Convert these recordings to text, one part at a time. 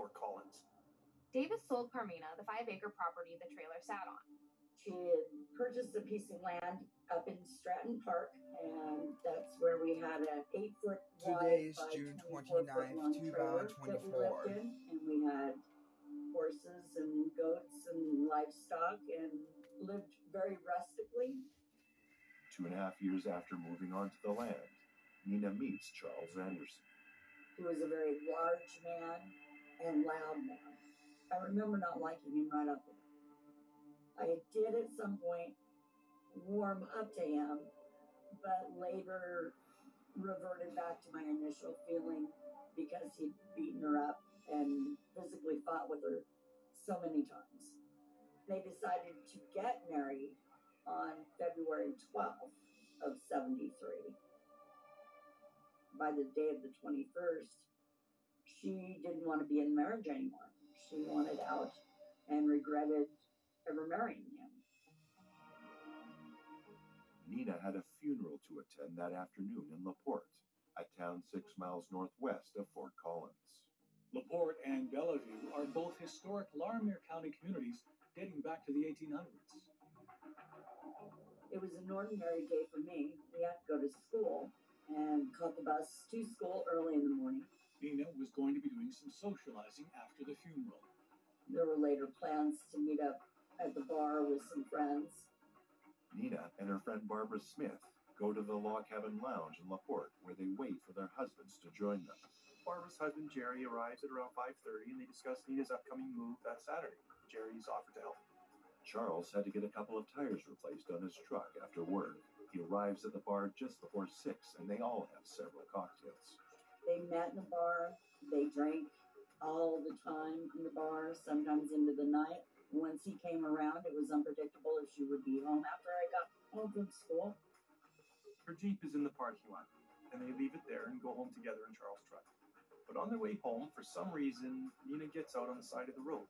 Fort Collins. Davis sold Carmina the 5-acre property the trailer sat on. She had purchased a piece of land up in Stratton Park, and that's where we had an 8-foot wide Today is by June 24-foot 29th, long trailer that we 2024. lived in, and we had horses and goats and livestock and lived very rustically. 2.5 years after moving onto the land, Nina meets Charles Anderson. He was a very large man and loud man. I remember not liking him right up there. I did at some point warm up to him, but later reverted back to my initial feeling because he'd beaten her up and physically fought with her so many times. They decided to get married on February 12th of 73. By the day of the 21st, she didn't want to be in marriage anymore. She wanted out and regretted ever marrying him. Nina had a funeral to attend that afternoon in LaPorte, a town 6 miles northwest of Fort Collins. LaPorte and Bellevue are both historic Larimer County communities dating back to the 1800s. It was an ordinary day for me. We had to go to school and caught the bus to school early in the morning. Nina was going to be doing some socializing after the funeral. There were later plans to meet up at the bar with some friends. Nina and her friend Barbara Smith go to the Log Cabin Lounge in LaPorte, where they wait for their husbands to join them. Barbara's husband Jerry arrives at around 5:30, and they discuss Nina's upcoming move that Saturday. Jerry's offered to help. Charles had to get a couple of tires replaced on his truck after work. He arrives at the bar just before 6, and they all have several cocktails. They met in the bar. They drank all the time in the bar, sometimes into the night. Once he came around, it was unpredictable if she would be home after I got home from school. Her Jeep is in the parking lot, and they leave it there and go home together in Charles' truck. But on their way home, for some reason, Nina gets out on the side of the road.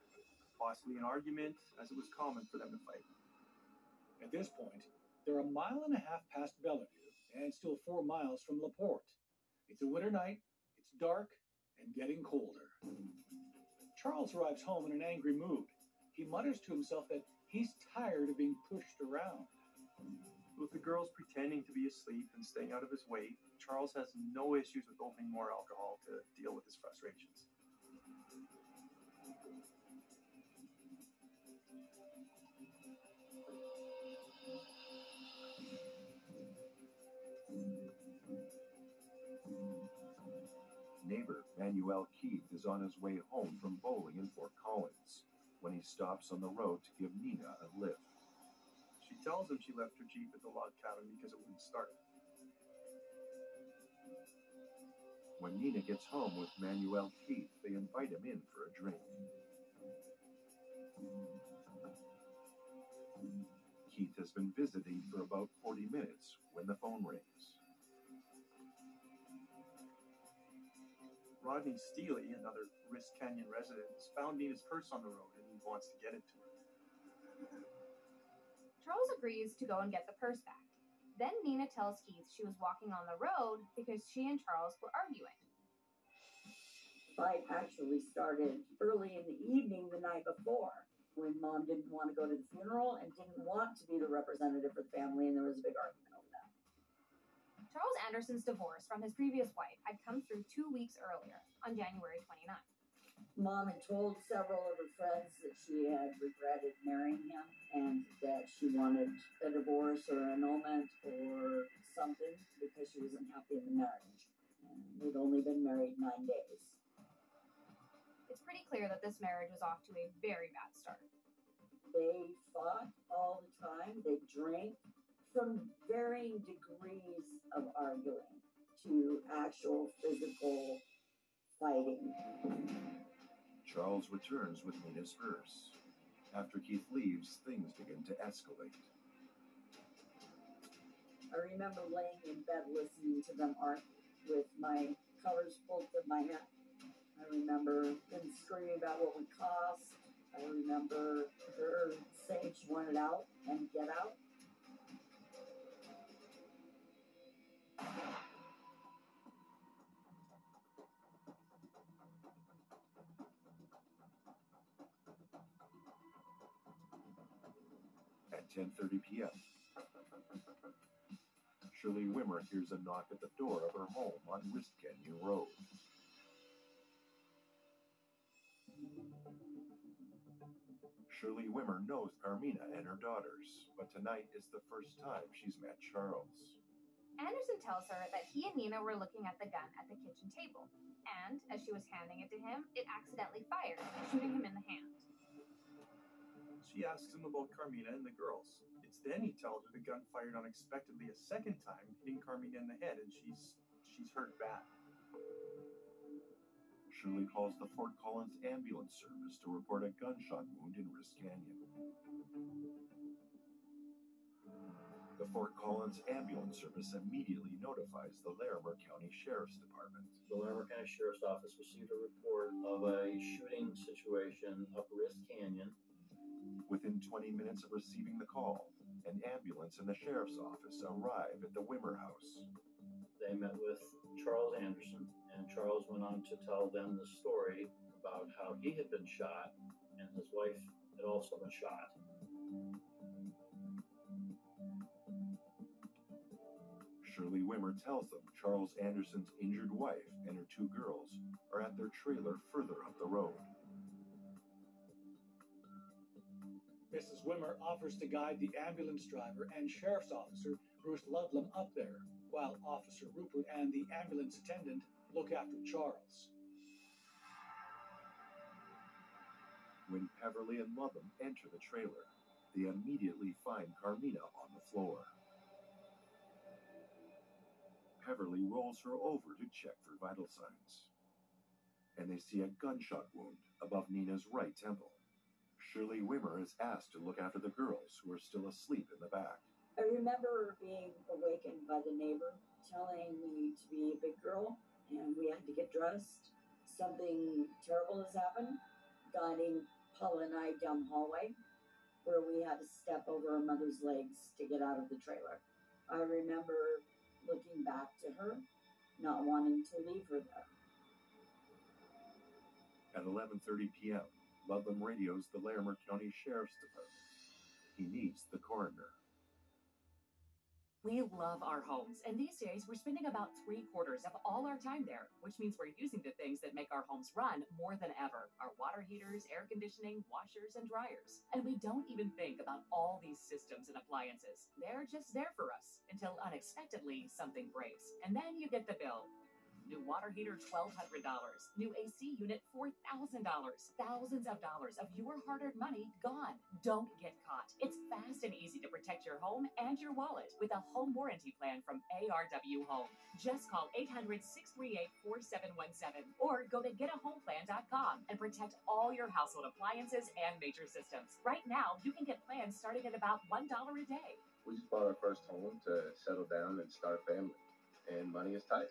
Possibly an argument, as it was common for them to fight. At this point, they're 1.5 miles past Bellevue and still 4 miles from LaPorte. It's a winter night, it's dark, and getting colder. Charles arrives home in an angry mood. He mutters to himself that he's tired of being pushed around. With the girls pretending to be asleep and staying out of his way, Charles has no issues with opening more alcohol to deal with his frustrations. Neighbor Manuel Keith is on his way home from bowling in Fort Collins when he stops on the road to give Nina a lift. She tells him she left her Jeep at the log cabin because it wouldn't start. When Nina gets home with Manuel Keith, they invite him in for a drink. Keith has been visiting for about 40 minutes when the phone rings. Rodney Steele, another Risk Canyon resident, has found Nina's purse on the road and he wants to get it to her. Charles agrees to go and get the purse back. Then Nina tells Keith she was walking on the road because she and Charles were arguing. Fight actually started early in the evening the night before, when Mom didn't want to go to the funeral and didn't want to be the representative for the family, and there was a big argument over that. Charles Anderson's divorce from his previous wife had come through 2 weeks earlier, on January 29th. Mom had told several of her friends that she had regretted marrying him and that she wanted a divorce or annulment or something because she was unhappy in the marriage. And they'd only been married 9 days. It's pretty clear that this marriage was off to a very bad start. They fought all the time. They drank, from varying degrees of arguing to actual physical fighting. Charles returns with Nina's purse. After Keith leaves, things begin to escalate. I remember laying in bed listening to them argue with my colors pulled to my neck. I remember them screaming about what we cost. I remember her saying she wanted out and get out. At 10:30 p.m., Shirley Wimmer hears a knock at the door of her home on Wrist Canyon Road. Shirley Wimmer knows Carmina and her daughters, but tonight is the first time she's met Charles. Anderson tells her that he and Nina were looking at the gun at the kitchen table, and as she was handing it to him, it accidentally fired, shooting him in the hand. She asks him about Carmina and the girls. It's then he tells her the gun fired unexpectedly a second time, hitting Carmina in the head, and she's hurt bad. Shirley calls the Fort Collins ambulance service to report a gunshot wound in Wrist Canyon. The Fort Collins ambulance service immediately notifies the Larimer County Sheriff's Department. The Larimer County Sheriff's Office received a report of a shooting situation up Wrist Canyon. Within 20 minutes of receiving the call, an ambulance and the sheriff's office arrive at the Wimmer house. They met with Charles Anderson, and Charles went on to tell them the story about how he had been shot and his wife had also been shot. Shirley Wimmer tells them Charles Anderson's injured wife and her 2 girls are at their trailer further up the road. Mrs. Wimmer offers to guide the ambulance driver and sheriff's officer Bruce Ludlam up there, while Officer Rupert and the ambulance attendant look after Charles. When Peverly and Ludlam enter the trailer, they immediately find Carmina on the floor. Peverly rolls her over to check for vital signs, and they see a gunshot wound above Nina's right temple. Shirley Wimmer is asked to look after the girls who are still asleep in the back. I remember being awakened by the neighbor telling me to be a big girl and we had to get dressed. Something terrible has happened, guiding Paula and I down the hallway where we had to step over our mother's legs to get out of the trailer. I remember looking back to her, not wanting to leave her there. At 11:30 p.m., Ludlam radios the Larimer County Sheriff's Department. He needs the coroner. We love our homes, and these days we're spending about 3/4 of all our time there, which means we're using the things that make our homes run more than ever. Our water heaters, air conditioning, washers, and dryers. And we don't even think about all these systems and appliances. They're just there for us until unexpectedly something breaks. And then you get the bill. New water heater, $1,200. New AC unit, $4,000. Thousands of dollars of your hard-earned money gone. Don't get caught. It's fast and easy to protect your home and your wallet with a home warranty plan from ARW Home. Just call 800-638-4717 or go to getahomeplan.com and protect all your household appliances and major systems. Right now, you can get plans starting at about $1 a day. We just bought our first home to settle down and start a family, and money is tight.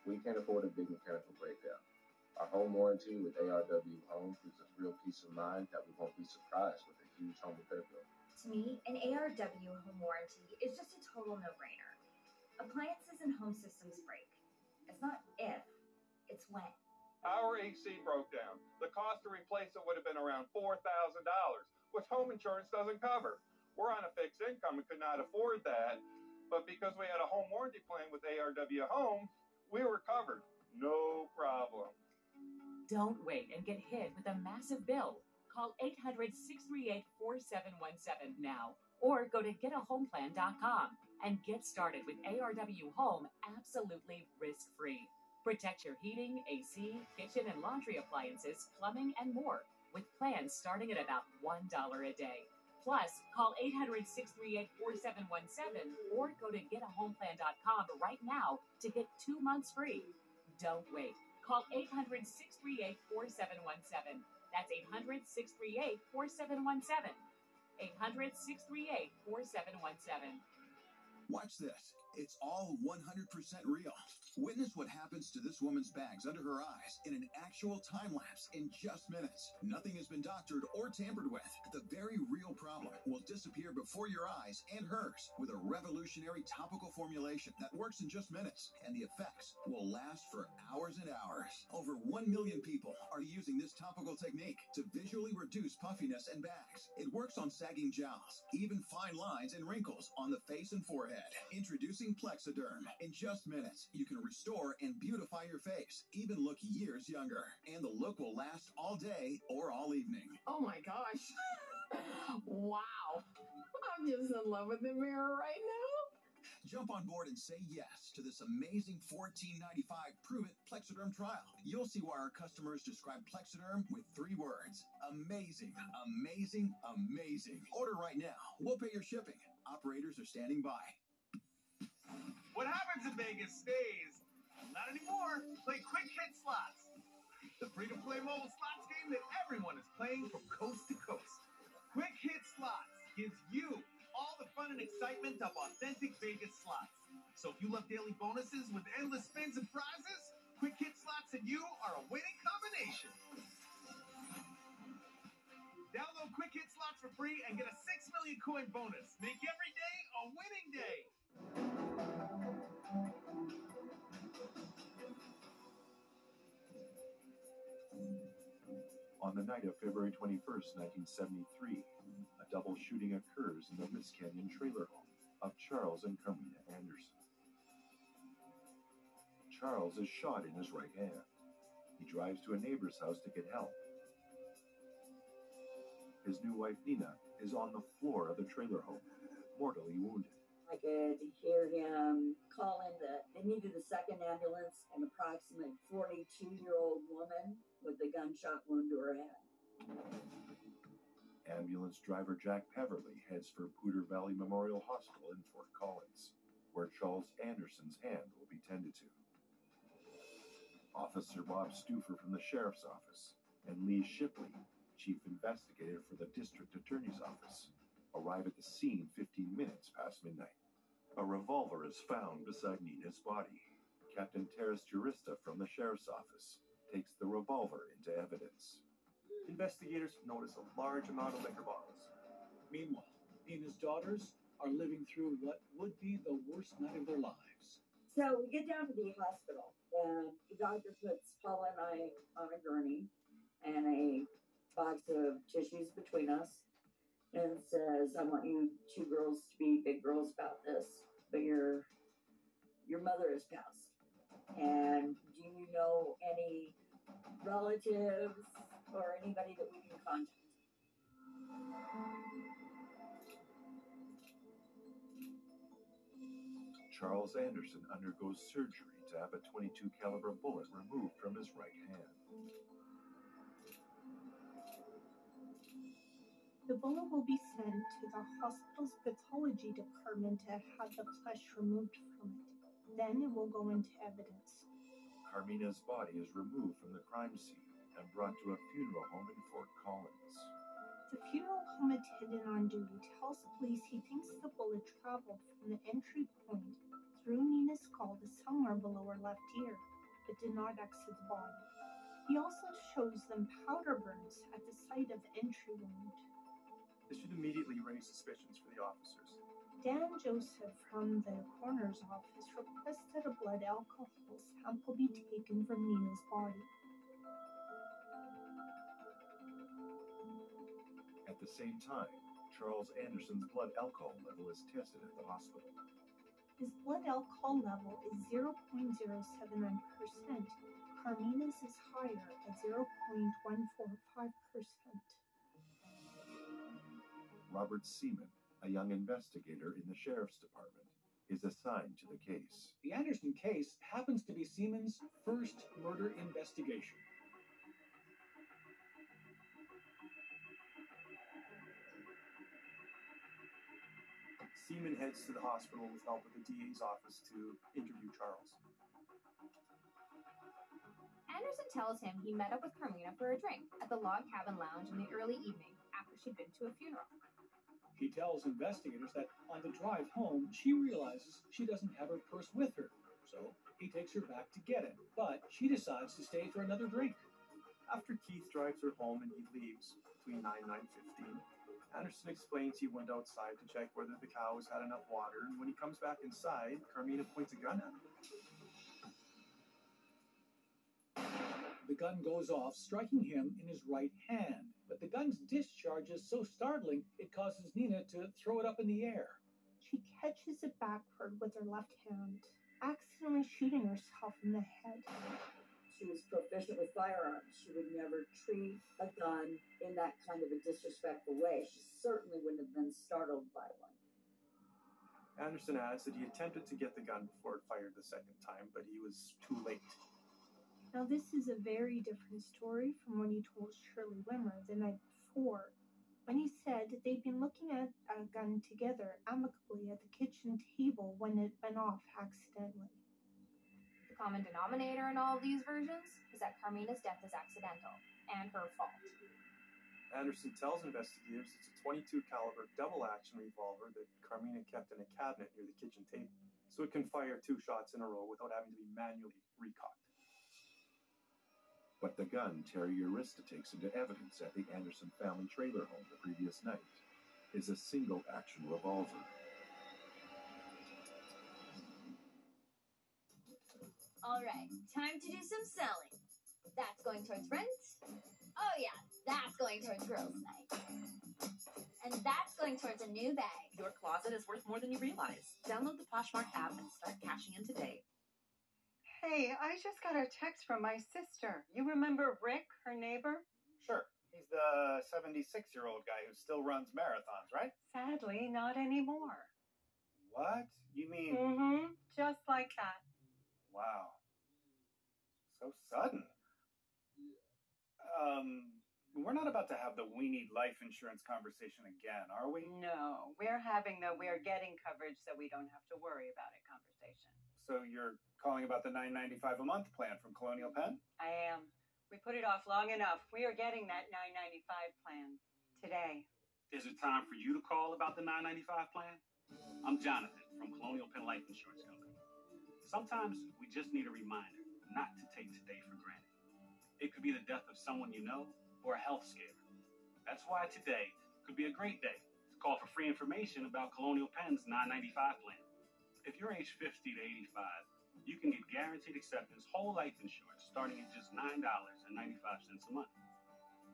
We can't afford a big mechanical breakdown. Our home warranty with ARW Home gives us real peace of mind that we won't be surprised with a huge home repair bill. To me, an ARW home warranty is just a total no-brainer. Appliances and home systems break. It's not if, it's when. Our AC broke down. The cost to replace it would have been around $4,000, which home insurance doesn't cover. We're on a fixed income and could not afford that, but because we had a home warranty plan with ARW Home, we were covered. No problem. Don't wait and get hit with a massive bill. Call 800-638-4717 now or go to getahomeplan.com and get started with ARW Home absolutely risk-free. Protect your heating, AC, kitchen and laundry appliances, plumbing, and more with plans starting at about $1 a day. Plus, call 800-638-4717 or go to getahomeplan.com right now to get 2 months free. Don't wait. Call 800-638-4717. That's 800-638-4717. 800-638-4717. Watch this. It's all 100% real. Witness what happens to this woman's bags under her eyes in an actual time lapse in just minutes. Nothing has been doctored or tampered with. The very real problem will disappear before your eyes and hers with a revolutionary topical formulation that works in just minutes, and the effects will last for hours and hours. Over 1 million people are using this topical topical technique to visually reduce puffiness and bags. It works on sagging jowls, even fine lines and wrinkles on the face and forehead. Introducing Plexiderm. In just minutes, you can restore and beautify your face, even look years younger. And the look will last all day or all evening. Oh my gosh. Wow. I'm just in love with the mirror right now. Jump on board and say yes to this amazing $14.95 Prove It Plexiderm trial. You'll see why our customers describe Plexiderm with 3 words. Amazing, amazing, amazing. Order right now. We'll pay your shipping. Operators are standing by. What happens in Vegas stays. Not anymore. Play Quick Hit Slots. The free-to-play mobile slots game that everyone is playing from coast to coast. Quick Hit Slots gives you all the fun and excitement of authentic Vegas slots. So if you love daily bonuses with endless spins and prizes, Quick Hit Slots and you are a winning combination. Download Quick Hit Slots for free and get a 6 million coin bonus. Make every day a winning day. On the night of February 21st, 1973, a double shooting occurs in the Riss Canyon trailer home of Charles and Carmina Anderson. Charles is shot in his right hand. He drives to a neighbor's house to get help. His new wife, Nina, is on the floor of the trailer home, mortally wounded. I could hear him calling that they needed a second ambulance, an approximate 42-year-old woman with a gunshot wound to her head. Ambulance driver Jack Peverly heads for Poudre Valley Memorial Hospital in Fort Collins, where Charles Anderson's hand will be tended to. Officer Bob Stufer from the Sheriff's Office and Lee Shipley, Chief Investigator for the District Attorney's Office, arrive at the scene 15 minutes past midnight. A revolver is found beside Nina's body. Captain Terrace Jurista from the Sheriff's Office takes the revolver into evidence. Investigators notice a large amount of liquor bottles. Meanwhile, Nina's daughters are living through what would be the worst night of their lives. So we get down to the hospital, and the doctor puts Paula and I on a gurney and a box of tissues between us and says, I want you 2 girls to be big girls about this, but your mother has passed. And do you know any relatives or anybody that we can contact? Charles Anderson undergoes surgery to have a .22 caliber bullet removed from his right hand. The bullet will be sent to the hospital's pathology department to have the flesh removed from it. Then it will go into evidence. Carmina's body is removed from the crime scene and brought to a funeral home in Fort Collins. The funeral home attendant on duty tells police he thinks the bullet traveled from the entry point through Nina's skull to somewhere below her left ear, but did not exit the body. He also shows them powder burns at the site of the entry wound. This should immediately raise suspicions for the officers. Dan Joseph from the coroner's office requested a blood alcohol sample be taken from Nina's body. At the same time, Charles Anderson's blood alcohol level is tested at the hospital. His blood alcohol level is 0.079%. Carmina's is higher at 0.145%. Robert Seaman, a young investigator in the Sheriff's Department, is assigned to the case. The Anderson case happens to be Seaman's first murder investigation. Seaman heads to the hospital with help of the DA's office to interview Charles. Anderson tells him he met up with Carmina for a drink at the log cabin lounge in the early evening after she'd been to a funeral. He tells investigators that on the drive home, she realizes she doesn't have her purse with her, so he takes her back to get it, but she decides to stay for another drink. After Keith drives her home and he leaves between 9 and 9:15, Anderson explains he went outside to check whether the cows had enough water, and when he comes back inside, Carmina points a gun at him. The gun goes off, striking him in his right hand. But the gun's discharge is so startling, it causes Nina to throw it up in the air. She catches it backward with her left hand, accidentally shooting herself in the head. She was proficient with firearms. She would never treat a gun in that kind of a disrespectful way. She certainly wouldn't have been startled by one. Anderson adds that he attempted to get the gun before it fired the second time, but he was too late. Now, this is a very different story from when he told Shirley Wimmer the night before, when he said they'd been looking at a gun together amicably at the kitchen table when it went off accidentally. The common denominator in all of these versions is that Carmina's death is accidental and her fault. Anderson tells investigators it's a .22 caliber double-action revolver that Carmina kept in a cabinet near the kitchen table, so it can fire 2 shots in a row without having to be manually recocked. But the gun Terry Arista takes into evidence at the Anderson family trailer home the previous night is a single-action revolver. All right, time to do some selling. That's going towards rent. Oh yeah, that's going towards girls' night. And that's going towards a new bag. Your closet is worth more than you realize. Download the Poshmark app and start cashing in today. Hey, I just got a text from my sister. You remember Rick, her neighbor? Sure. He's the 76-year-old guy who still runs marathons, right? Sadly, not anymore. What? You mean... Mm-hmm. Just like that. Wow. So sudden. We're not about to have the we need life insurance conversation again, are we? No, we're having the we're getting coverage so we don't have to worry about it conversation. So you're calling about the $9.95 a month plan from Colonial Penn? I am. We put it off long enough. We are getting that $9.95 plan today. Is it time for you to call about the $9.95 plan? I'm Jonathan from Colonial Penn Life Insurance Company. Sometimes we just need a reminder not to take today for granted. It could be the death of someone you know or a health scare. That's why today could be a great day to call for free information about Colonial Penn's $9.95 plan. If you're age 50 to 85, you can get guaranteed acceptance whole life insurance starting at just $9.95 a month.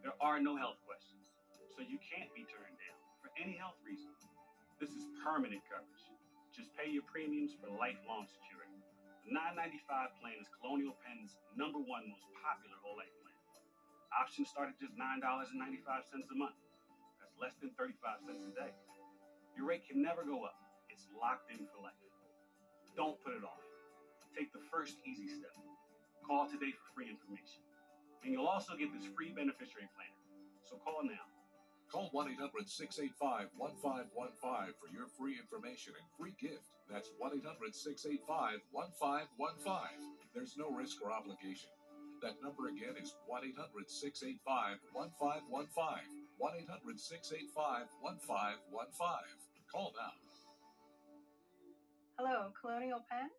There are no health questions, so you can't be turned down for any health reason. This is permanent coverage. Just pay your premiums for lifelong security. The $9.95 plan is Colonial Penn's #1 most popular whole life plan. Options start at just $9.95 a month. That's less than 35 cents a day. Your rate can never go up. It's locked in for life. Don't put it off. Take the first easy step. Call today for free information. And you'll also get this free beneficiary planner. So call now. Call 1-800-685-1515 for your free information and free gift. That's 1-800-685-1515. There's no risk or obligation. That number again is 1-800-685-1515. 1-800-685-1515. Call now. Hello, Colonial Penn?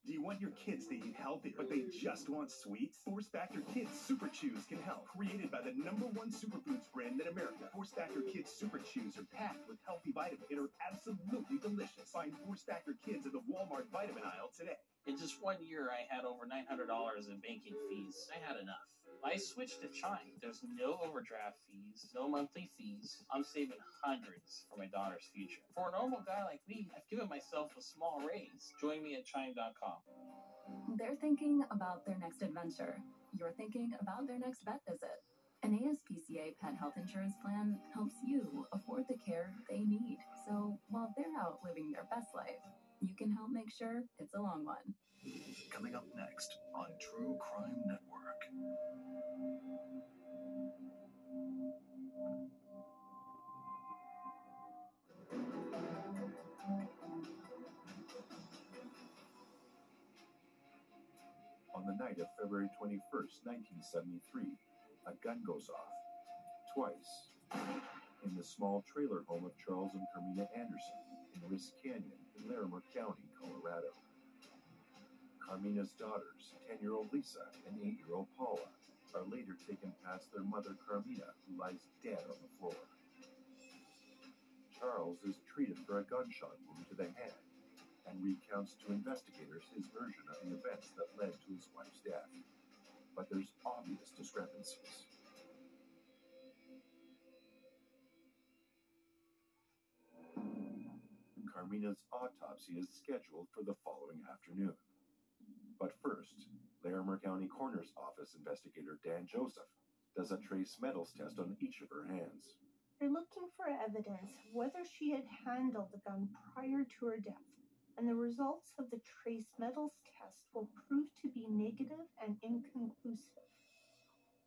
Do you want your kids to eat healthy, but they just want sweets? Force Factor Kids Super Chews can help. Created by the #1 superfoods brand in America, Force Factor Kids Super Chews are packed with healthy vitamins and are absolutely delicious. Find Force Factor Kids at the Walmart vitamin aisle today. In just 1 year, I had over $900 in banking fees. I had enough. I switched to Chime. There's no overdraft fees, no monthly fees. I'm saving hundreds for my daughter's future. For a normal guy like me, I've given myself a small raise. Join me at Chime.com. They're thinking about their next adventure. You're thinking about their next vet visit. An ASPCA pet health insurance plan helps you afford the care they need. So while they're out living their best life, you can help make sure it's a long one. Coming up next on True Crime Network. On the night of February 21st, 1973, a gun goes off. Twice. In the small trailer home of Charles and Carmina Anderson in Risk Canyon in Larimer County, Colorado. Carmina's daughters, 10-year-old Lisa and 8-year-old Paula, are later taken past their mother Carmina, who lies dead on the floor. Charles is treated for a gunshot wound to the head and recounts to investigators his version of the events that led to his wife's death. but there's obvious discrepancies. Carmina's autopsy is scheduled for the following afternoon. But first, Larimer County Coroner's Office investigator Dan Joseph does a trace metals test on each of her hands. They're looking for evidence of whether she had handled the gun prior to her death, and the results of the trace metals test will prove to be negative and inconclusive.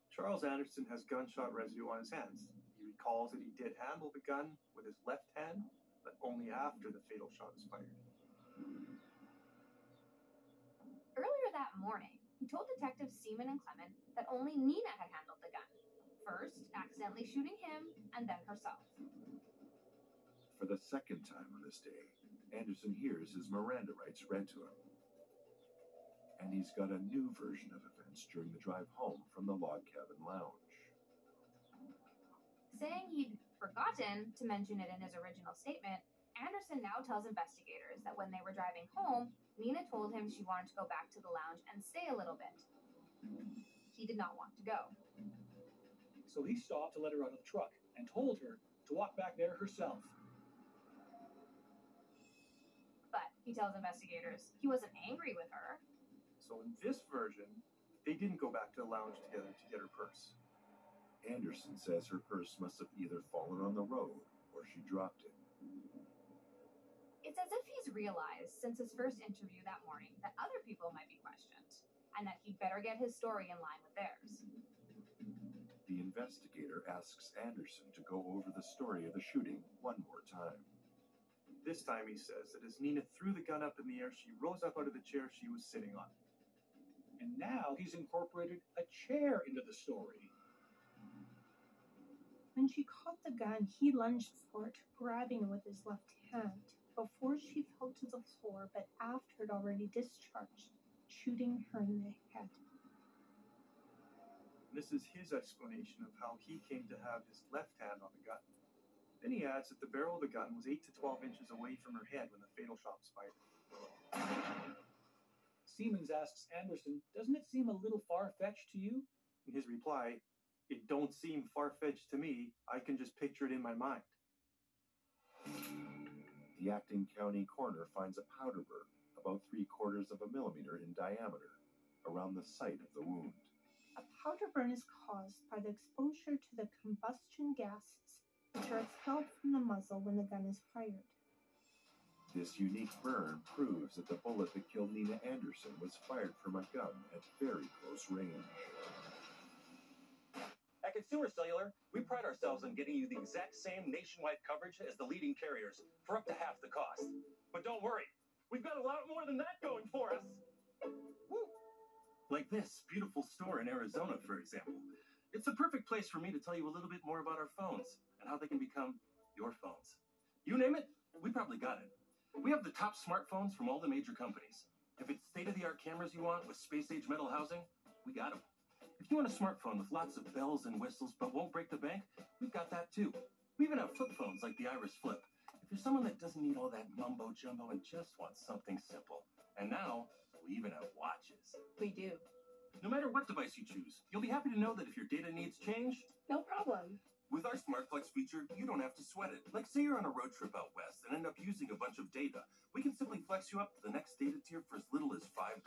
Charles Anderson has gunshot residue on his hands. He recalls that he did handle the gun with his left hand, but only after the fatal shot was fired. Earlier that morning, he told Detectives Seaman and Clement that only Nina had handled the gun, first accidentally shooting him and then herself. For the second time on this day, Anderson hears his Miranda rights read to him. And he's got a new version of events during the drive home from the log cabin lounge. Saying he'd forgotten to mention it in his original statement, Anderson now tells investigators that when they were driving home, Nina told him she wanted to go back to the lounge and stay a little bit. He did not want to go. So he stopped to let her out of the truck and told her to walk back there herself. But he tells investigators he wasn't angry with her. So in this version, they didn't go back to the lounge together to get her purse. Anderson says her purse must have either fallen on the road or she dropped it. It's as if he's realized since his first interview that morning that other people might be questioned, and that he'd better get his story in line with theirs. The investigator asks Anderson to go over the story of the shooting one more time. This time he says that as Nina threw the gun up in the air, she rose up out of the chair she was sitting on. And now he's incorporated a chair into the story. When she caught the gun, he lunged for it, grabbing it with his left hand, before she fell to the floor, but after it already discharged, shooting her in the head. This is his explanation of how he came to have his left hand on the gun. Then he adds that the barrel of the gun was 8 to 12 inches away from her head when the fatal shot was fired. Siemens asks Anderson, doesn't it seem a little far-fetched to you? In his reply, it don't seem far-fetched to me. I can just picture it in my mind. The acting county coroner finds a powder burn about 3/4 of a millimeter in diameter around the site of the wound. A powder burn is caused by the exposure to the combustion gases, which are expelled from the muzzle when the gun is fired. This unique burn proves that the bullet that killed Nina Anderson was fired from a gun at very close range. At Consumer Cellular, we pride ourselves on getting you the exact same nationwide coverage as the leading carriers for up to half the cost. But don't worry, we've got a lot more than that going for us. Woo! Like this beautiful store in Arizona, for example. It's the perfect place for me to tell you a little bit more about our phones and how they can become your phones. You name it, we probably got it. We have the top smartphones from all the major companies. If it's state-of-the-art cameras you want with space-age metal housing, we got them. If you want a smartphone with lots of bells and whistles but won't break the bank, we've got that too. We even have flip phones like the Iris Flip. If you're someone that doesn't need all that mumbo-jumbo and just wants something simple. And now, we even have watches. We do. No matter what device you choose, you'll be happy to know that if your data needs change, No problem. with our Smart Flex feature, you don't have to sweat it. Like say you're on a road trip out west and end up using a bunch of data. We can simply flex you up to the next data tier for as little as $5.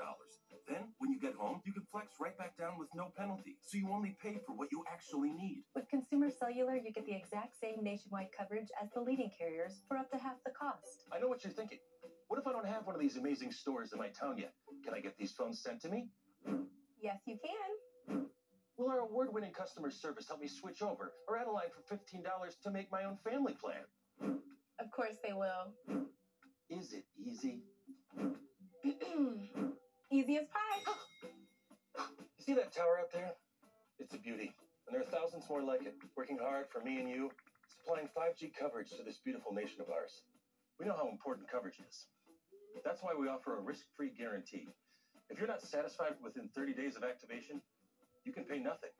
Then, when you get home, you can flex right back down with no penalty. So you only pay for what you actually need. With Consumer Cellular, you get the exact same nationwide coverage as the leading carriers for up to half the cost. I know what you're thinking. What if I don't have one of these amazing stores in my town yet? Can I get these phones sent to me? Yes, you can. Will our award-winning customer service help me switch over or add a line for $15 to make my own family plan? Of course they will. Is it easy? Easy as pie. You see that tower out there? It's a beauty. And there are thousands more like it, working hard for me and you, supplying 5G coverage to this beautiful nation of ours. We know how important coverage is. That's why we offer a risk-free guarantee. If you're not satisfied within 30 days of activation, you can pay nothing.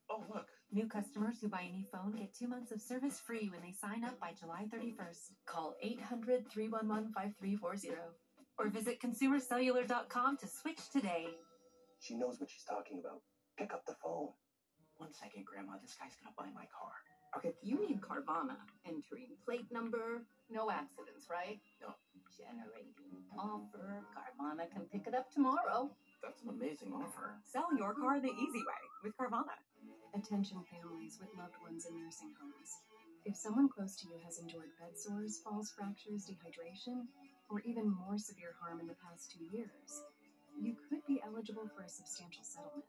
Oh, look. New customers who buy any phone get 2 months of service free when they sign up by July 31st. Call 800-311-5340 or visit consumercellular.com to switch today. She knows what she's talking about. Pick up the phone. 1 second, Grandma. This guy's gonna buy my car. Okay, you need Carvana. Entering plate number. No accidents, right? No. Generating offer. Carvana can pick it up tomorrow. That's an amazing offer. Sell your car the easy way with Carvana. Attention families with loved ones in nursing homes. If someone close to you has endured bed sores, falls fractures, dehydration, or even more severe harm in the past 2 years, you could be eligible for a substantial settlement.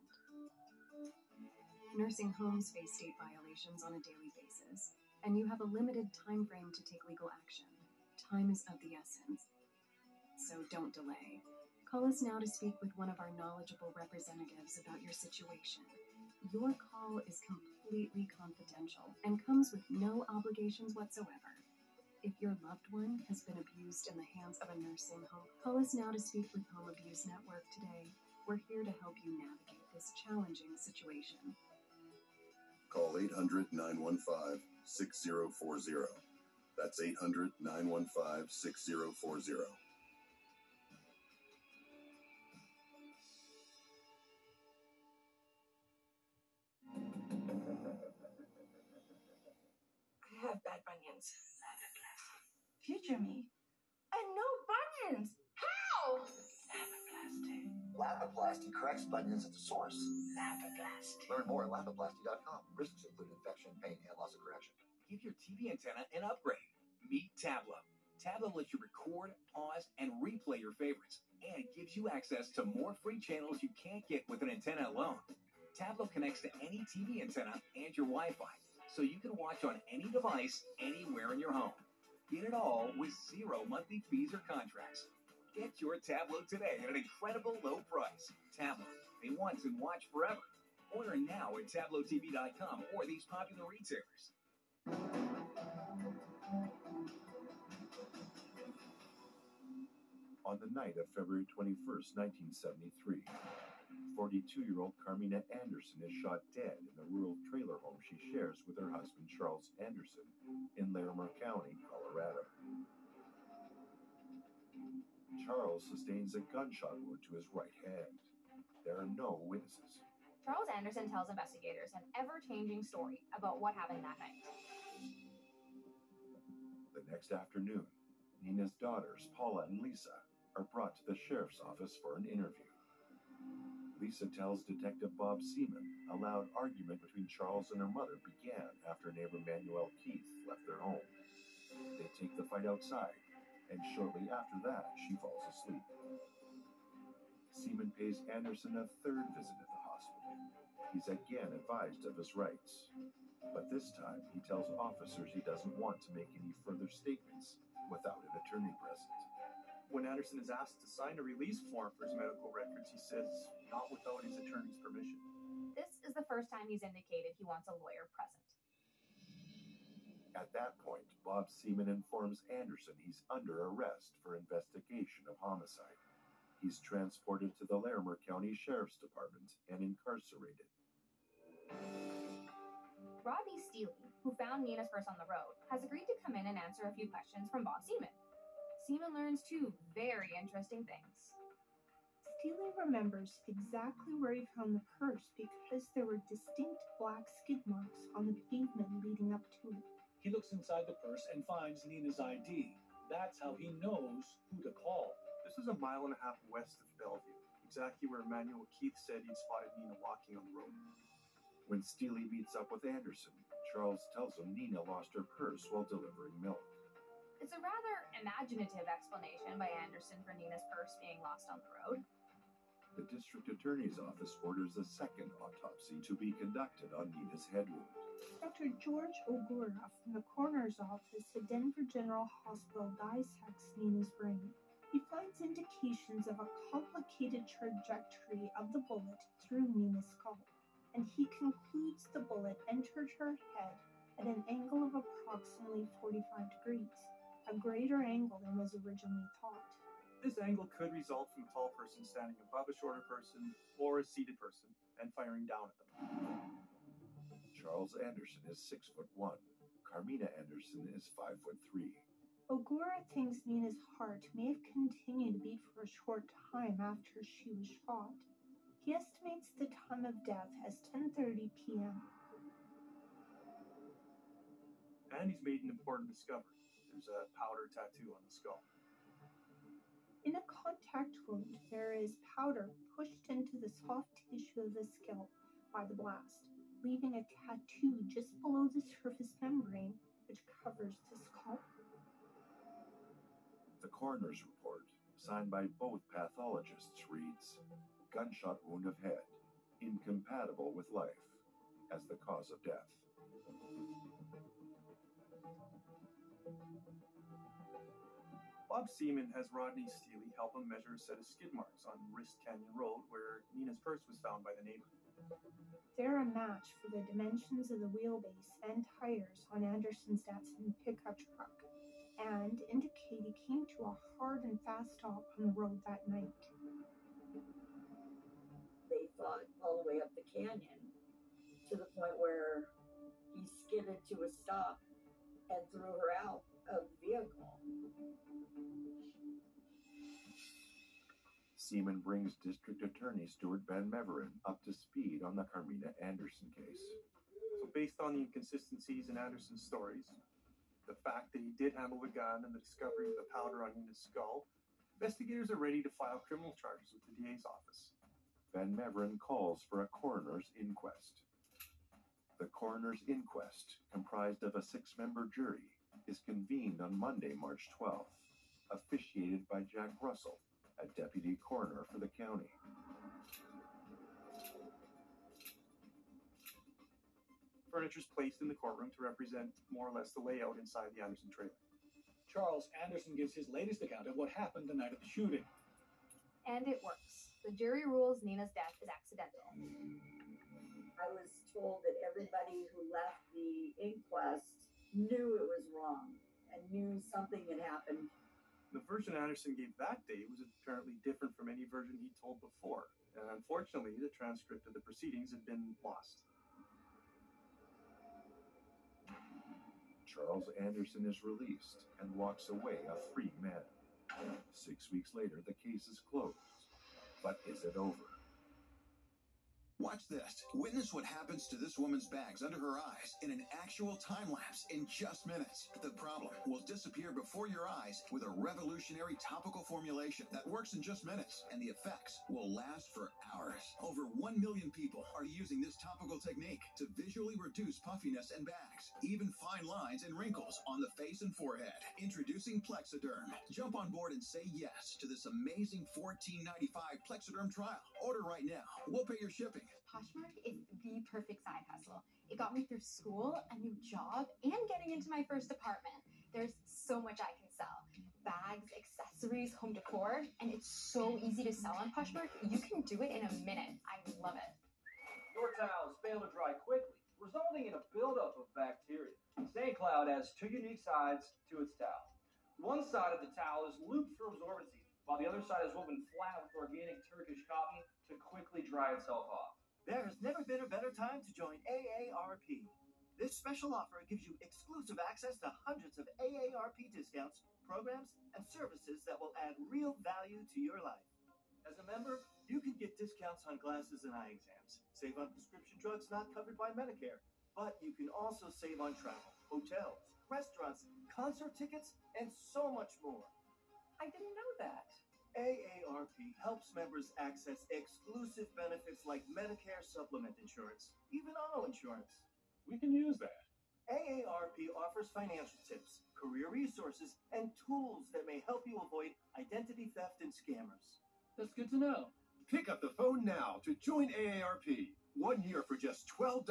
Nursing homes face state violations on a daily basis, and you have a limited time frame to take legal action. Time is of the essence, so don't delay. Call us now to speak with one of our knowledgeable representatives about your situation. Your call is completely confidential and comes with no obligations whatsoever. If your loved one has been abused in the hands of a nursing home, call us now to speak with Home Abuse Network today. We're here to help you navigate this challenging situation. Call 800-915-6040. That's 800-915-6040. I have bad bunions. Future me. And no bunions. How? Lapiplasty corrects bunions at the source. Lapiplasty. Learn more at lapiplasty.com. Risks include infection, pain, and loss of correction. Give your TV antenna an upgrade. Meet Tablo. Tablo lets you record, pause, and replay your favorites, and gives you access to more free channels you can't get with an antenna alone. Tablo connects to any TV antenna and your Wi-Fi, so you can watch on any device, anywhere in your home. Get it all with 0 monthly fees or contracts. Get your Tablo today at an incredible low price. Tablo. Pay once and watch forever. Order now at TabloTV.com or these popular retailers. On the night of February 21st, 1973, 42-year-old Carmina Anderson is shot dead in the rural trailer home she shares with her husband, Charles Anderson, in Larimer County, Colorado. Charles sustains a gunshot wound to his right hand. There are no witnesses. Charles Anderson tells investigators an ever-changing story about what happened that night. The next afternoon, Nina's daughters, Paula and Lisa, are brought to the sheriff's office for an interview. Lisa tells Detective Bob Seaman a loud argument between Charles and her mother began after neighbor Manuel Keith left their home. They take the fight outside, and shortly after that, she falls asleep. Seaman pays Anderson a third visit at the hospital. He's again advised of his rights, but this time he tells officers he doesn't want to make any further statements without an attorney present. When Anderson is asked to sign a release form for his medical records, he says not without his attorney's permission. This is the first time he's indicated he wants a lawyer present. At that point, Bob Seaman informs Anderson he's under arrest for investigation of homicide. He's transported to the Larimer County Sheriff's Department and incarcerated. Rodney Steele, who found Nina's purse on the road, has agreed to come in and answer a few questions from Bob Seaman. Seaman learns 2 very interesting things. Steele remembers exactly where he found the purse because there were distinct black skid marks on the pavement leading up to it. He looks inside the purse and finds Nina's ID. That's how he knows who to call. This is a mile and a half west of Bellevue, exactly where Manuel Keith said he'd spotted Nina walking on the road. When Steele meets up with Anderson, Charles tells him Nina lost her purse while delivering milk. It's a rather imaginative explanation by Anderson for Nina's purse being lost on the road. The district attorney's office orders a second autopsy to be conducted on Nina's head wound. Dr. George O'Gora from the coroner's office at Denver General Hospital dissects Nina's brain. He finds indications of a complicated trajectory of the bullet through Nina's skull, and he concludes the bullet entered her head at an angle of approximately 45 degrees, a greater angle than was originally thought. This angle could result from a tall person standing above a shorter person or a seated person and firing down at them. Charles Anderson is 6'1". Carmina Anderson is 5'3". O'Gora thinks Nina's heart may have continued to beat for a short time after she was shot. He estimates the time of death as 10:30 p.m. And he's made an important discovery. There's a powder tattoo on the skull. In a contact wound, there is powder pushed into the soft tissue of the scalp by the blast, leaving a tattoo just below the surface membrane which covers the skull. The coroner's report, signed by both pathologists, reads, gunshot wound of head, incompatible with life, as the cause of death. Bob Seaman has Rodney Steely help him measure a set of skid marks on Wrist Canyon Road where Nina's purse was found by the neighbor. They're a match for the dimensions of the wheelbase and tires on Anderson's Datsun pickup truck, and indicate he came to a hard and fast stop on the road that night. They thought all the way up the canyon to the point where he skidded to a stop and threw her out of the vehicle. Seaman brings District Attorney Stuart Van Meveren up to speed on the Carmina Anderson case. So based on the inconsistencies in Anderson's stories, the fact that he did handle the gun and the discovery of the powder on Nina's skull, investigators are ready to file criminal charges with the DA's office. Van Meveren calls for a coroner's inquest. The coroner's inquest, comprised of a 6-member jury, is convened on Monday, March 12th, officiated by Jack Russell, a deputy coroner for the county. Furniture is placed in the courtroom to represent more or less the layout inside the Anderson trailer. Charles Anderson gives his latest account of what happened the night of the shooting. And it works. The jury rules Nina's death is accidental. I was told that everybody who left the inquest knew it was wrong and knew something had happened. The version Anderson gave that day was apparently different from any version he told before. And unfortunately, the transcript of the proceedings had been lost. Charles Anderson is released and walks away a free man. 6 weeks later, the case is closed. But is it over? Watch this. Witness what happens to this woman's bags under her eyes in an actual time lapse in just minutes. The problem will disappear before your eyes with a revolutionary topical formulation that works in just minutes, and the effects will last for hours. Over 1 million people are using this topical technique to visually reduce puffiness and bags, even fine lines and wrinkles on the face and forehead. Introducing Plexiderm. Jump on board and say yes to this amazing $14.95 Plexiderm trial. Order right now. We'll pay your shipping. Poshmark is the perfect side hustle. It got me through school, a new job, and getting into my first apartment. There's so much I can sell. Bags, accessories, home decor, and it's so easy to sell on Poshmark. You can do it in a minute. I love it. Your towels fail to dry quickly, resulting in a buildup of bacteria. Stain Cloud has 2 unique sides to its towel. One side of the towel is looped for absorbency, while the other side is woven flat with organic Turkish cotton to quickly dry itself off. There has never been a better time to join AARP. This special offer gives you exclusive access to hundreds of AARP discounts, programs, and services that will add real value to your life. As a member, you can get discounts on glasses and eye exams, save on prescription drugs not covered by Medicare, but you can also save on travel, hotels, restaurants, concert tickets, and so much more. I didn't know that. AARP helps members access exclusive benefits like Medicare supplement insurance, even auto insurance. We can use that. AARP offers financial tips, career resources, and tools that may help you avoid identity theft and scammers. That's good to know. Pick up the phone now to join AARP. 1 year for just $12.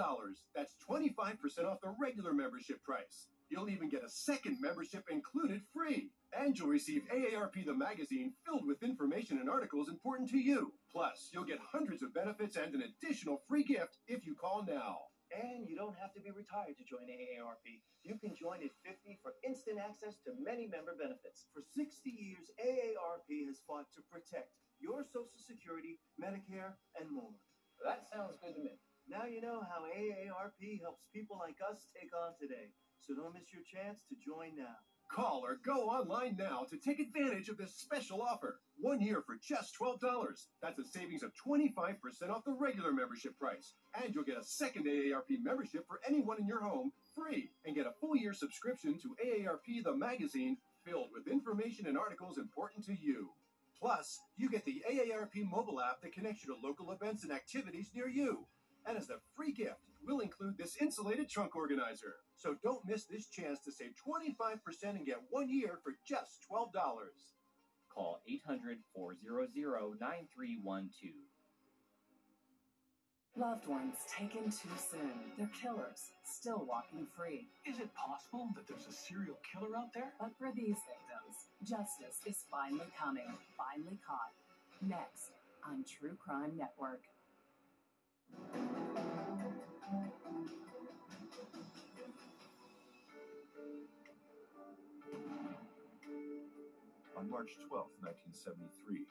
That's 25% off the regular membership price. You'll even get a second membership included free. And you'll receive AARP the magazine filled with information and articles important to you. Plus, you'll get hundreds of benefits and an additional free gift if you call now. And you don't have to be retired to join AARP. You can join at 50 for instant access to many member benefits. For 60 years, AARP has fought to protect your Social Security, Medicare, and more. That sounds good to me. Now you know how AARP helps people like us take on today. So don't miss your chance to join now. Call or go online now to take advantage of this special offer. 1 year for just $12. That's a savings of 25% off the regular membership price. And you'll get a second AARP membership for anyone in your home free and get a full year subscription to AARP the magazine filled with information and articles important to you. Plus, you get the AARP mobile app that connects you to local events and activities near you. And as a free gift, we'll include this insulated trunk organizer. So don't miss this chance to save 25% and get 1 year for just $12. Call 800-400-9312. Loved ones taken too soon. They're killers, still walking free. Is it possible that there's a serial killer out there? But for these victims, justice is finally coming, finally caught. Next on True Crime Network. On March 12, 1973,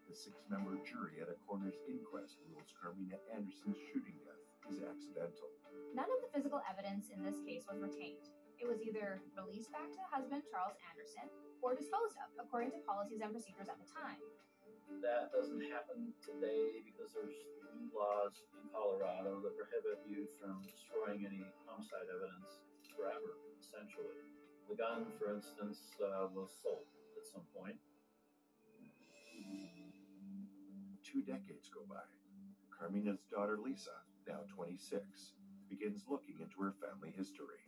the 6-member jury at a coroner's inquest rules Carmina Anderson's shooting death is accidental. None of the physical evidence in this case was retained. It was either released back to the husband, Charles Anderson, or disposed of, according to policies and procedures at the time. That doesn't happen today because there's new laws in Colorado that prohibit you from destroying any homicide evidence forever, essentially. The gun, for instance, was sold at some point. 2 decades go by. Carmina's daughter, Lisa, now 26, begins looking into her family history.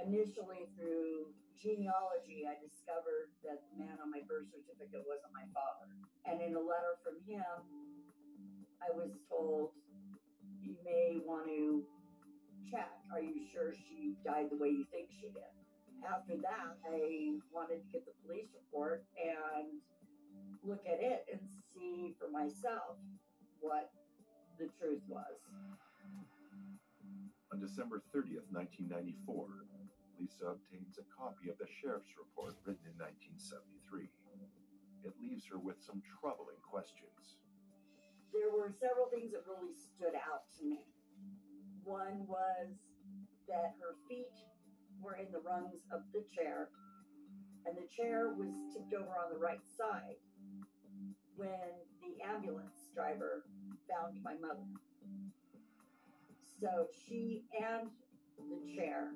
Initially, through genealogy, I discovered that the man on my birth certificate wasn't my father. And in a letter from him, I was told, you may want to check. Are you sure she died the way you think she did? After that, I wanted to get the police report and look at it and see for myself what the truth was. On December 30th, 1994, Lisa obtains a copy of the sheriff's report written in 1973. It leaves her with some troubling questions. There were several things that really stood out to me. One was that her feet were in the rungs of the chair, and the chair was tipped over on the right side when the ambulance driver found my mother. So she and the chair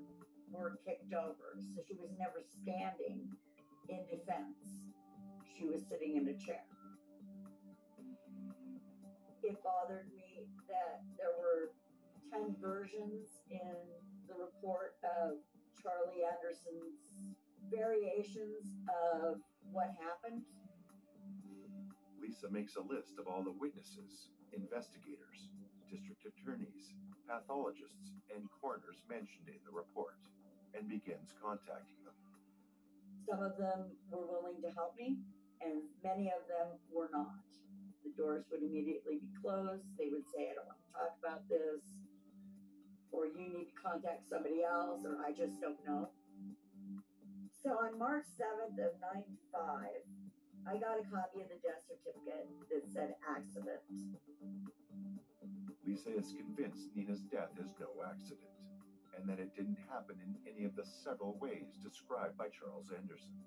were kicked over, so she was never standing in defense. She was sitting in a chair. It bothered me that there were 10 versions in the report of Charlie Anderson's variations of what happened. Lisa makes a list of all the witnesses, investigators, district attorneys, pathologists, and coroners mentioned in the report, and begins contacting them. Some of them were willing to help me, and many of them were not. The doors would immediately be closed. They would say, I don't want to talk about this, or you need to contact somebody else, or I just don't know. So on March 7th of 95, I got a copy of the death certificate that said accident. Lisa is convinced Nina's death is no accident, and that it didn't happen in any of the several ways described by Charles Anderson.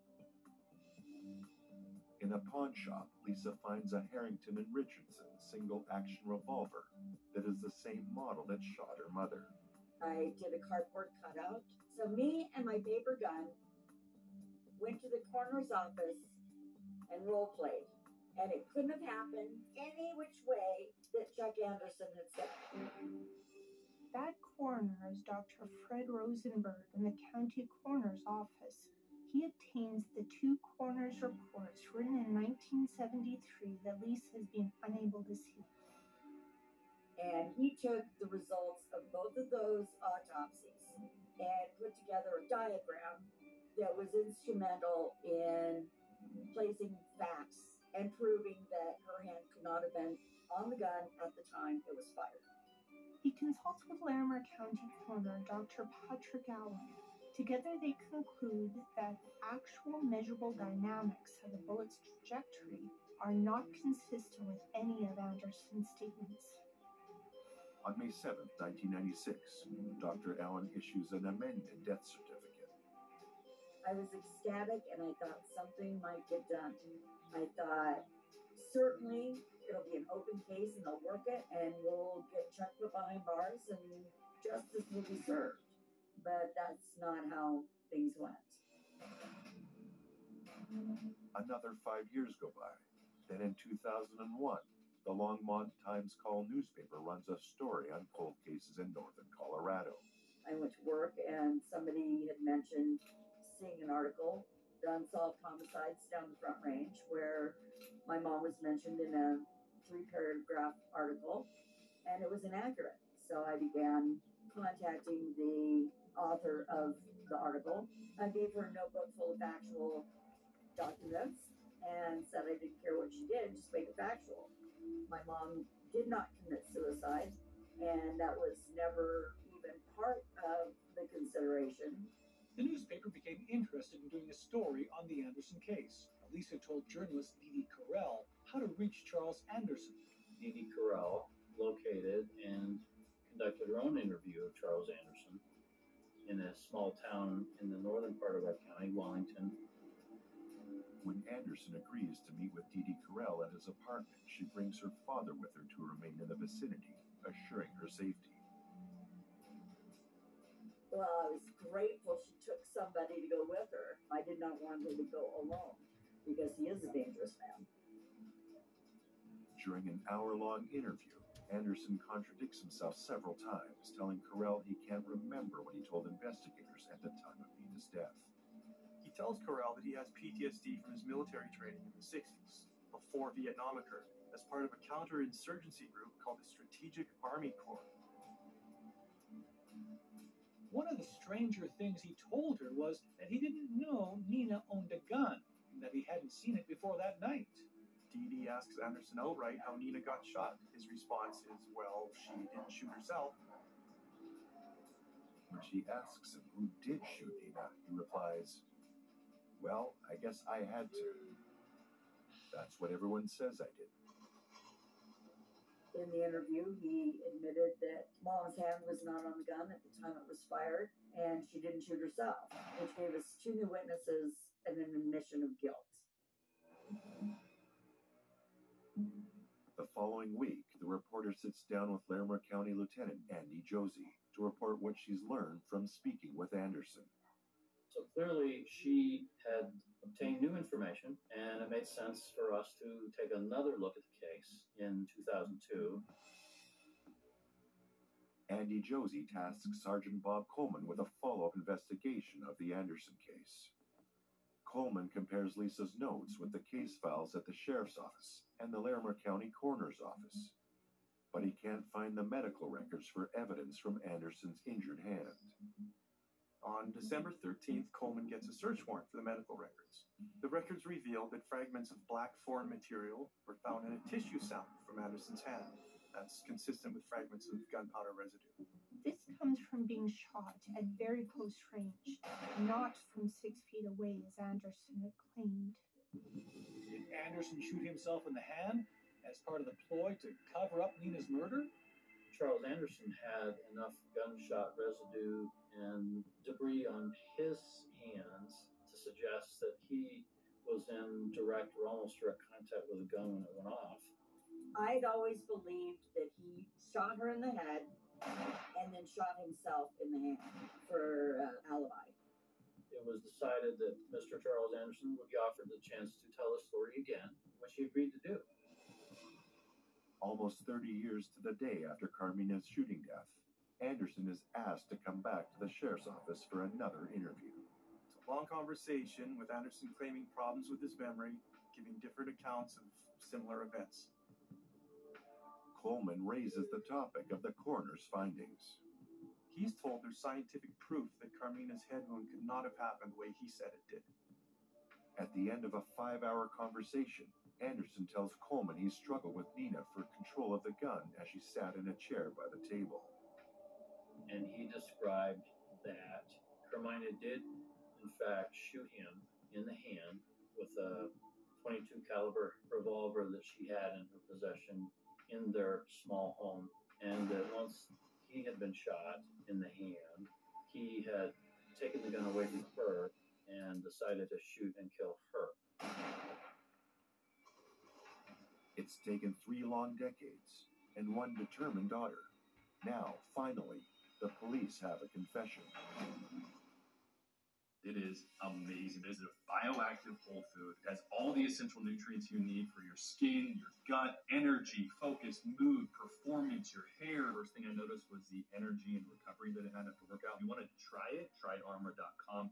In a pawn shop, Lisa finds a Harrington & Richardson single-action revolver that is the same model that shot her mother. I did a cardboard cutout. So me and my paper gun went to the coroner's office and role-played. And it couldn't have happened any which way that Chuck Anderson had said. That coroner is Dr. Fred Rosenberg in the county coroner's office. He obtains the 2 coroner's reports written in 1973 that Lisa has been unable to see. And he took the results of both of those autopsies and put together a diagram that was instrumental in placing facts and proving that her hand could not have been on the gun at the time it was fired. He consults with Larimer County Coroner Dr. Patrick Allen. Together they conclude that the actual measurable dynamics of the bullet's trajectory are not consistent with any of Anderson's statements. On May 7th, 1996, Dr. Allen issues an amended death certificate. I was ecstatic and I thought something might get done. I thought certainly it'll be an open case and they'll work it and we'll get Chuck put behind bars and justice will be served. But that's not how things went. Another 5 years go by. Then in 2001, the Longmont Times-Call newspaper runs a story on cold cases in northern Colorado. I went to work and somebody had mentioned seeing an article, the unsolved homicides down the Front Range, where my mom was mentioned in a 3-paragraph article, and it was inaccurate. So I began contacting the author of the article. I gave her a notebook full of factual documents and said I didn't care what she did, just make it factual. My mom did not commit suicide, and that was never even part of the consideration. The newspaper became interested in doing a story on the Anderson case. Lisa told journalist Dee Dee Carell how to reach Charles Anderson. Dee Dee Carell located and conducted her own interview of Charles Anderson in a small town in the northern part of our county, Wellington. When Anderson agrees to meet with Dee Dee Carell at his apartment, she brings her father with her to remain in the vicinity, assuring her safety. Well, I was grateful she took somebody to go with her. I did not want her to go alone because he is a dangerous man. During an hour-long interview, Anderson contradicts himself several times, telling Carell he can't remember what he told investigators at the time of Nina's death. He tells Carell that he has PTSD from his military training in the 60s, before Vietnam occurred, as part of a counterinsurgency group called the Strategic Army Corps. One of the stranger things he told her was that he didn't know Nina owned a gun, and that he hadn't seen it before that night. Dee Dee asks Anderson outright how Nina got shot. His response is, well, she didn't shoot herself. When she asks him who did shoot Nina, he replies, "Well, I guess I had to. That's what everyone says I did." In the interview, he admitted that Mom's hand was not on the gun at the time it was fired, and she didn't shoot herself, which gave us 2 new witnesses and an admission of guilt. The following week, the reporter sits down with Larimer County Lieutenant Andy Josie to report what she's learned from speaking with Anderson. So clearly she had obtained new information, and it made sense for us to take another look at the case in 2002. Andy Josie tasks Sergeant Bob Coleman with a follow-up investigation of the Anderson case. Coleman compares Lisa's notes with the case files at the Sheriff's Office and the Larimer County Coroner's Office, but he can't find the medical records for evidence from Anderson's injured hand. On December 13th, Coleman gets a search warrant for the medical records. The records revealed that fragments of black foreign material were found in a tissue sample from Anderson's hand. That's consistent with fragments of gunpowder residue. This comes from being shot at very close range, not from 6 feet away as Anderson had claimed. Did Anderson shoot himself in the hand as part of the ploy to cover up Nina's murder? Charles Anderson had enough gunshot residue and debris on his hands to suggest that he was in direct or almost direct contact with a gun when it went off. I'd always believed that he shot her in the head and then shot himself in the hand for alibi. It was decided that Mr. Charles Anderson would be offered the chance to tell the story again, which he agreed to do. Almost 30 years to the day after Carmina's shooting death, Anderson is asked to come back to the Sheriff's Office for another interview. It's a long conversation with Anderson claiming problems with his memory, giving different accounts of similar events. Coleman raises the topic of the coroner's findings. He's told there's scientific proof that Carmina's head wound could not have happened the way he said it did. At the end of a 5-hour conversation, Anderson tells Coleman he struggled with Nina for control of the gun as she sat in a chair by the table. And he described that Carmina did, in fact, shoot him in the hand with a .22 caliber revolver that she had in her possession in their small home, and that once he had been shot in the hand, he had taken the gun away from her and and decided to shoot and kill her. It's taken 3 long decades and 1 determined daughter. Now, finally, the police have a confession. It is amazing. It is a bioactive whole food. It has all the essential nutrients you need for your skin, your gut, energy, focus, mood, performance, your hair. First thing I noticed was the energy and recovery that it had after workout. If you want to try it, try armor.com.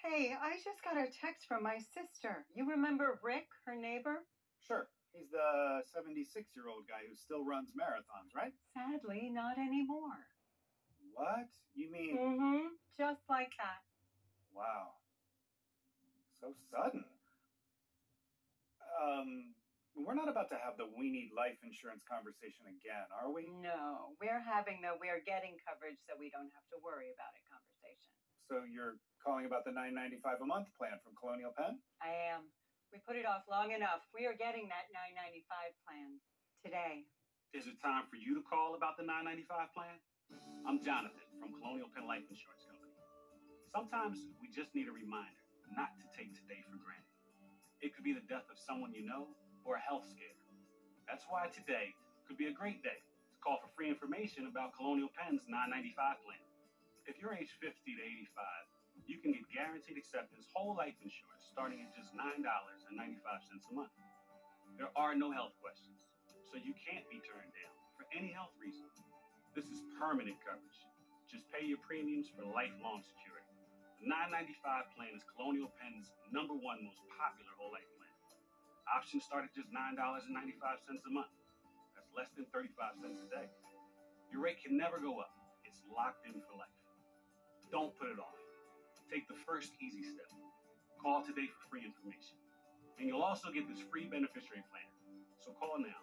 Hey, I just got a text from my sister. You remember Rick, her neighbor? Sure. He's the 76-year-old guy who still runs marathons, right? Sadly, not anymore. What? You mean... Mm-hmm. Just like that. Wow. So sudden. We're not about to have the we need life insurance conversation again, are we? No, we're having the we're getting coverage so we don't have to worry about it conversation. So you're calling about the $9.95 a month plan from Colonial Penn? I am. We put it off long enough. We are getting that $9.95 plan today. Is it time for you to call about the $9.95 plan? I'm Jonathan from Colonial Penn Life Insurance Company. Sometimes we just need a reminder not to take today for granted. It could be the death of someone you know or a health scare. That's why today could be a great day to call for free information about Colonial Penn's $9.95 plan. If you're age 50 to 85, you can get guaranteed acceptance whole life insurance starting at just $9.95 a month. There are no health questions, so you can't be turned down for any health reason. This is permanent coverage. Just pay your premiums for lifelong security. The $9.95 plan is Colonial Penn's #1 most popular whole life plan. Options start at just $9.95 a month. That's less than 35 cents a day. Your rate can never go up. It's locked in for life. Don't put it off. Take the first easy step. Call today for free information. And you'll also get this free beneficiary plan. So call now.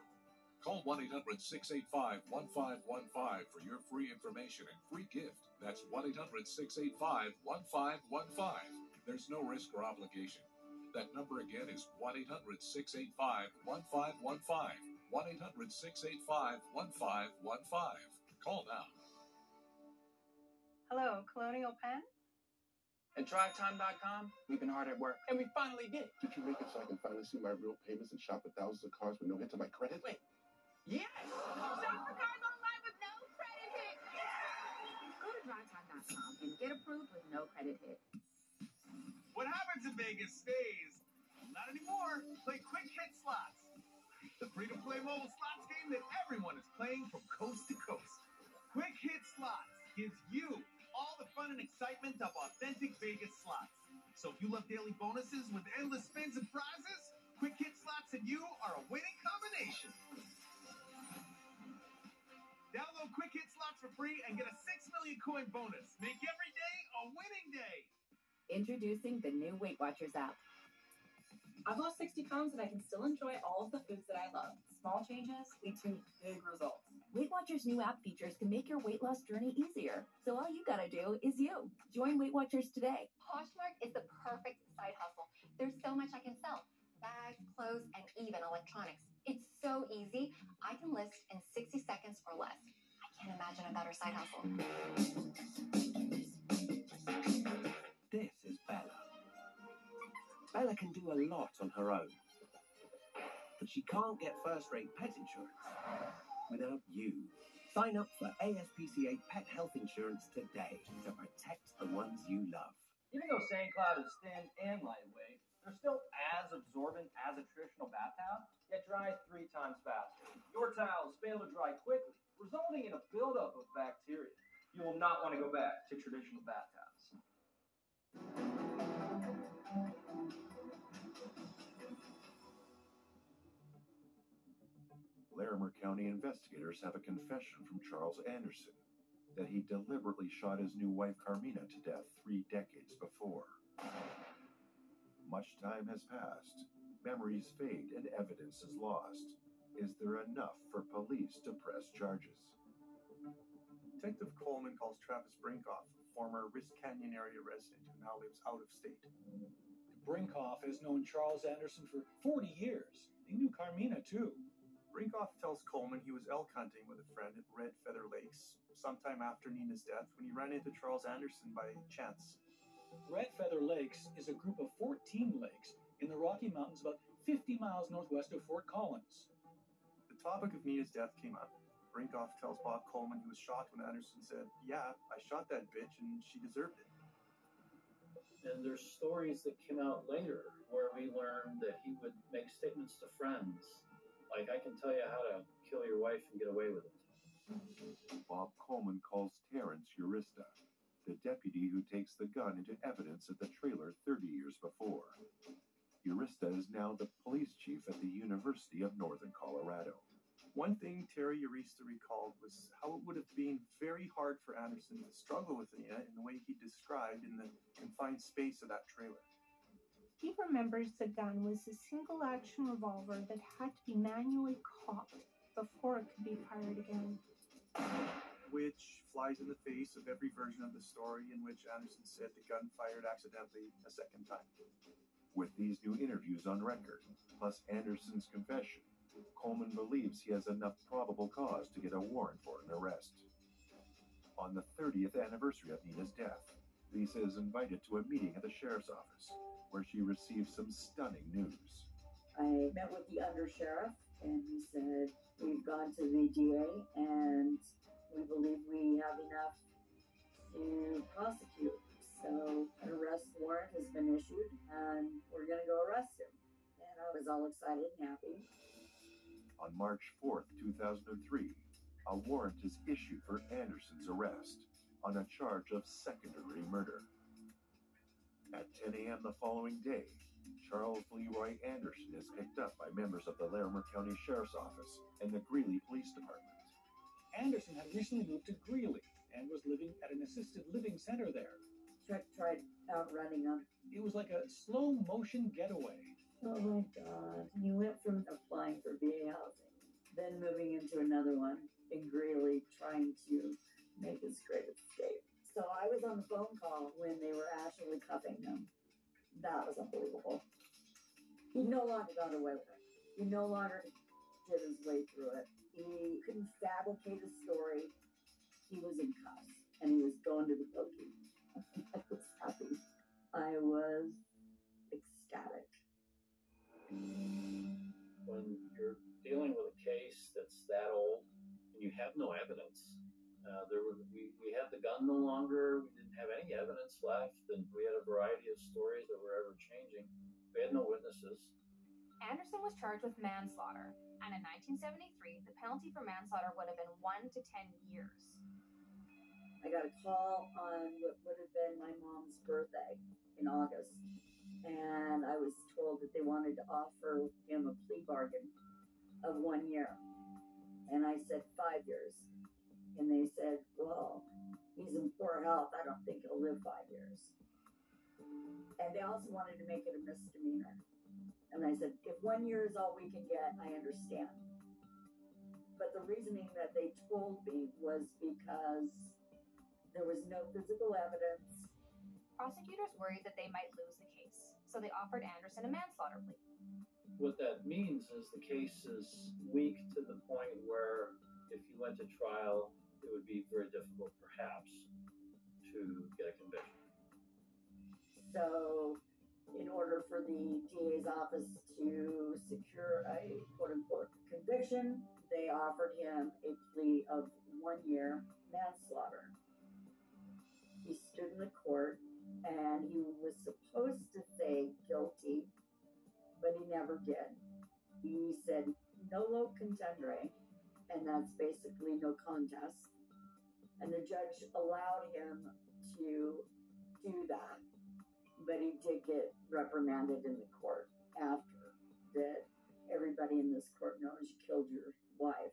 Call 1-800-685-1515 for your free information and free gift. That's 1-800-685-1515. There's no risk or obligation. That number again is 1-800-685-1515. 1-800-685-1515. Call now. Hello, Colonial Penn? At drivetime.com, we've been hard at work, and we finally did it. Did you make it so I can finally see my real payments and shop at thousands of cars with no hit to my credit? Wait. Yes! Shop for cars online with no credit hit. Go to drivetime.com and get approved with no credit hit. What happens in Vegas stays. Not anymore. Play Quick Hit Slots. The free-to-play mobile slots game that everyone is playing from coast to coast. Quick Hit Slots gives you all the fun and excitement of authentic Vegas slots. So if you love daily bonuses with endless spins and prizes, Quick Hit Slots and you are a winning combination. Download Quick Hit Slots for free and get a 6 million coin bonus. Make every day a winning day. Introducing the new Weight Watchers app. I've lost 60 pounds and I can still enjoy all of the foods that I love. Small changes lead to big results. Weight Watchers' new app features can make your weight loss journey easier. So all you gotta do is you. Join Weight Watchers today. Poshmark is the perfect side hustle. There's so much I can sell. Bags, clothes, and even electronics. It's so easy. I can list in 60 seconds or less. I can't imagine a better side hustle. This is Bella. Bella can do a lot on her own. But she can't get first-rate pet insurance without you. Sign up for ASPCA Pet Health Insurance today to protect the ones you love. Even though St. Cloud is thin and lightweight, they're still as absorbent as a traditional bath towel, yet dry 3 times faster. Your towels fail to dry quickly, resulting in a buildup of bacteria. You will not want to go back to traditional bath towels. Larimer County investigators have a confession from Charles Anderson that he deliberately shot his new wife Carmina to death 3 decades before. Much time has passed, memories fade, and evidence is lost. Is there enough for police to press charges? Detective Coleman calls Travis Brinkoff, a former Risk Canyon area resident who now lives out of state. Brinkoff has known Charles Anderson for 40 years. He knew Carmina, too. Brinkoff tells Coleman he was elk hunting with a friend at Red Feather Lakes sometime after Nina's death when he ran into Charles Anderson by chance. Red Feather Lakes is a group of 14 lakes in the Rocky Mountains about 50 miles northwest of Fort Collins. The topic of Nina's death came up. Brinkoff tells Bob Coleman he was shocked when Anderson said, "Yeah, I shot that bitch and she deserved it." And there's stories that came out later where we learned that he would make statements to friends, like, "I can tell you how to kill your wife and get away with it." Bob Coleman calls Terrence Urista, the deputy who takes the gun into evidence at the trailer 30 years before. Urista is now the police chief at the University of Northern Colorado. One thing Terry Urista recalled was how it would have been very hard for Anderson to struggle with Nina in the way he described in the confined space of that trailer. He remembers the gun was a single-action revolver that had to be manually cocked before it could be fired again. Which flies in the face of every version of the story in which Anderson said the gun fired accidentally a second time. With these new interviews on record, plus Anderson's confession, Coleman believes he has enough probable cause to get a warrant for an arrest. On the 30th anniversary of Nina's death, Lisa is invited to a meeting at the sheriff's office, where she receives some stunning news. I met with the undersheriff, and he said, "We've gone to the DA, and we believe we have enough to prosecute. So an arrest warrant has been issued, and we're going to go arrest him." And I was all excited and happy. On March 4th, 2003, a warrant is issued for Anderson's arrest on a charge of second-degree murder. At 10 a.m. the following day, Charles Leroy Anderson is picked up by members of the Larimer County Sheriff's Office and the Greeley Police Department. Anderson had recently moved to Greeley and was living at an assisted living center there. Tried outrunning him. It was like a slow-motion getaway. Oh my God. He went from applying for VA housing, then moving into another one in Greeley, trying to make his great escape. So I was on the phone call when they were actually cuffing him. That was unbelievable. He no longer got away with it. He no longer did his way through it. He couldn't fabricate a story. He was in cuffs, and he was going to the pokey. I was happy. I was ecstatic. When you're dealing with a case that's that old and you have no evidence, we had the gun no longer, we didn't have any evidence left, and we had a variety of stories that were ever changing. We had no witnesses. Anderson was charged with manslaughter, and in 1973, the penalty for manslaughter would have been 1 to 10 years. I got a call on what would have been my mom's birthday in August, and I was told that they wanted to offer him a plea bargain of 1 year. And I said 5 years. And they said, "Well, he's in poor health. I don't think he'll live 5 years." And they also wanted to make it a misdemeanor. And I said, if 1 year is all we can get, I understand. But the reasoning that they told me was because there was no physical evidence. Prosecutors worried that they might lose the case, so they offered Anderson a manslaughter plea. What that means is the case is weak to the point where if you went to trial, it would be very difficult, perhaps, to get a conviction. So in order for the DA's office to secure a quote-unquote conviction, they offered him a plea of 1 year manslaughter. He stood in the court, and he was supposed to say guilty, but he never did. He said nolo contendere, and that's basically no contest. And the judge allowed him to do that, but he did get reprimanded in the court after that. Everybody in this court knows you killed your wife.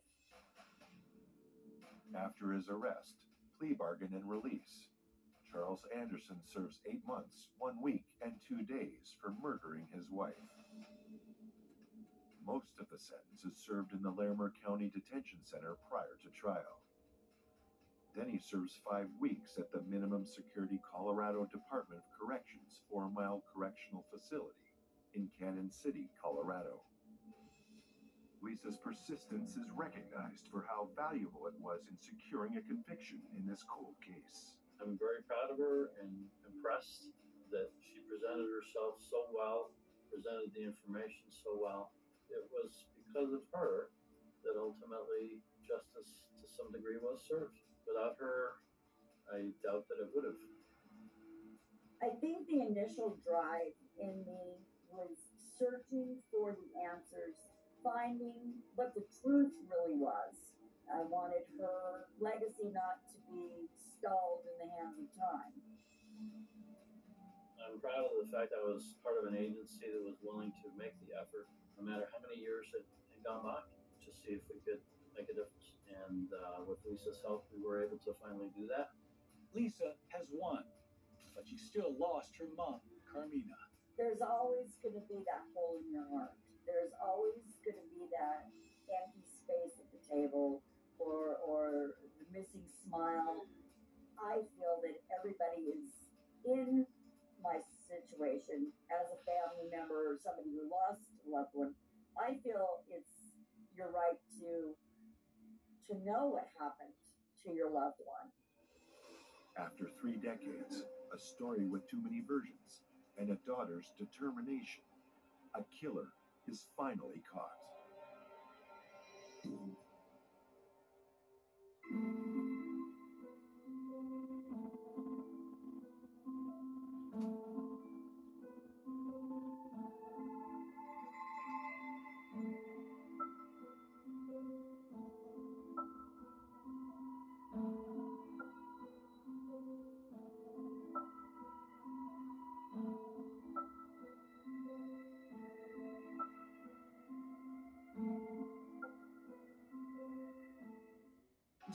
After his arrest, plea bargain, and release, Charles Anderson serves 8 months, 1 week, and 2 days for murdering his wife. Most of the sentence is served in the Larimer County Detention Center prior to trial. Then he serves 5 weeks at the Minimum Security Colorado Department of Corrections 4-Mile Correctional Facility in Cannon City, Colorado. Lisa's persistence is recognized for how valuable it was in securing a conviction in this cold case. I'm very proud of her and impressed that she presented herself so well, presented the information so well. It was because of her that ultimately justice to some degree was served. Without her, I doubt that it would have. I think the initial drive in me was searching for the answers, finding what the truth really was. I wanted her legacy not to be stalled in the hands of time. I'm proud of the fact I was part of an agency that was willing to make the effort, no matter how many years had gone by, to see if we could make a difference. And with Lisa's help, we were able to finally do that. Lisa has won, but she still lost her mom, Carmina. There's always going to be that hole in your heart. There's always going to be that empty space at the table or the missing smile. I feel that everybody is in my situation as a family member or somebody who lost a loved one. I feel it's your right to know what happened to your loved one. After 3 decades, a story with too many versions, and a daughter's determination, a killer is finally caught.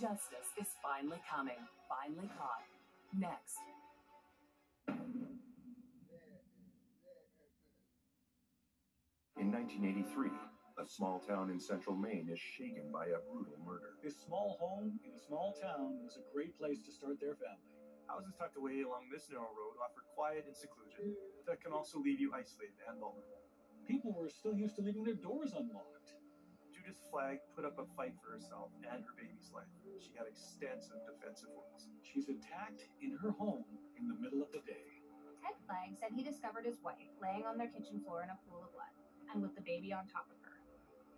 Justice is finally coming, finally caught. Next. In 1983, a small town in central Maine is shaken by a brutal murder. This small home in a small town was a great place to start their family. Houses tucked away along this narrow road offer quiet and seclusion that can also leave you isolated and vulnerable. People were still used to leaving their doors unlocked. Judith Flagg put up a fight for herself and her baby's life. She had extensive defensive wounds. She's attacked in her home in the middle of the day. Ted Flagg said he discovered his wife laying on their kitchen floor in a pool of blood, and with the baby on top of her.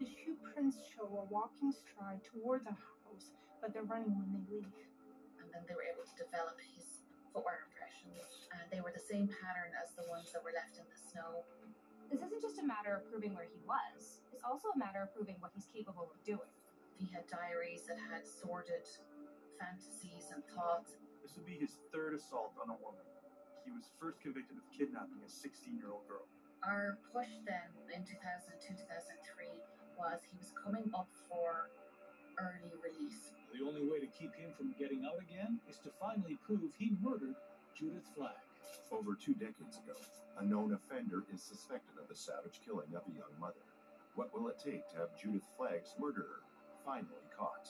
The shoe prints show a walking stride toward the house, but they're running when they leave. And then they were able to develop his footwear impressions, and they were the same pattern as the ones that were left in the snow. This isn't just a matter of proving where he was, it's also a matter of proving what he's capable of doing. He had diaries that had sordid fantasies and thoughts. This would be his third assault on a woman. He was first convicted of kidnapping a 16-year-old girl. Our push then in 2002-2003 was he was coming up for early release. The only way to keep him from getting out again is to finally prove he murdered Judith Flagg. Over 2 decades ago, a known offender is suspected of the savage killing of a young mother. What will it take to have Judith Flagg's murderer finally caught?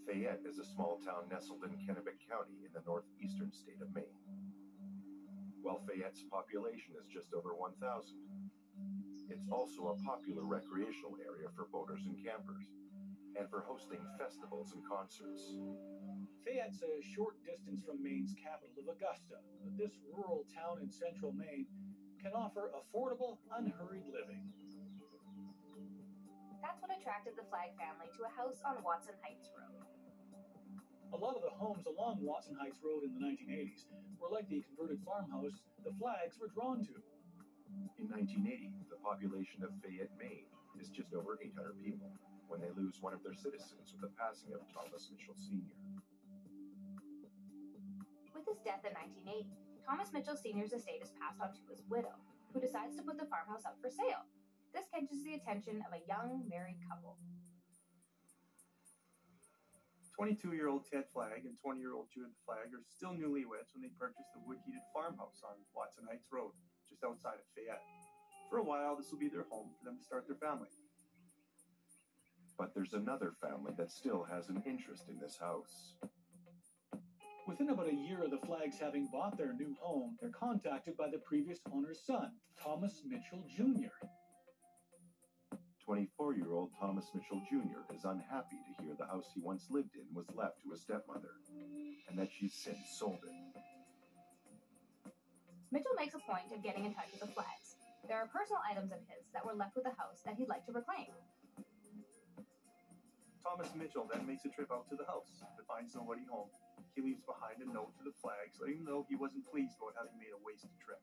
Fayette is a small town nestled in Kennebec County in the northeastern state of Maine. While Fayette's population is just over 1,000, it's also a popular recreational area for boaters and campers, and for hosting festivals and concerts. Fayette's a short distance from Maine's capital of Augusta, but this rural town in central Maine can offer affordable, unhurried living. That's what attracted the Flagg family to a house on Watson Heights Road. A lot of the homes along Watson Heights Road in the 1980s were like the converted farmhouse the Flaggs were drawn to. In 1980, the population of Fayette, Maine is just over 800 people when they lose one of their citizens with the passing of Thomas Mitchell Sr. With his death in 1980, Thomas Mitchell Sr.'s estate is passed on to his widow, who decides to put the farmhouse up for sale. This catches the attention of a young married couple. 22-year-old Ted Flagg and 20-year-old Judith Flagg are still newlyweds when they purchase the wood-heated farmhouse on Watson Heights Road, just outside of Fayette. For a while, this will be their home for them to start their family. But there's another family that still has an interest in this house. Within about a year of the Flaggs having bought their new home, they're contacted by the previous owner's son, Thomas Mitchell Jr. 24-year-old Thomas Mitchell Jr. is unhappy to hear the house he once lived in was left to his stepmother, and that she's since sold it. Mitchell makes a point of getting in touch with the Flaggs. There are personal items of his that were left with the house that he'd like to reclaim. Thomas Mitchell then makes a trip out to the house to find somebody home. He leaves behind a note to the Flaggs, letting them know he wasn't pleased about having made a wasted trip.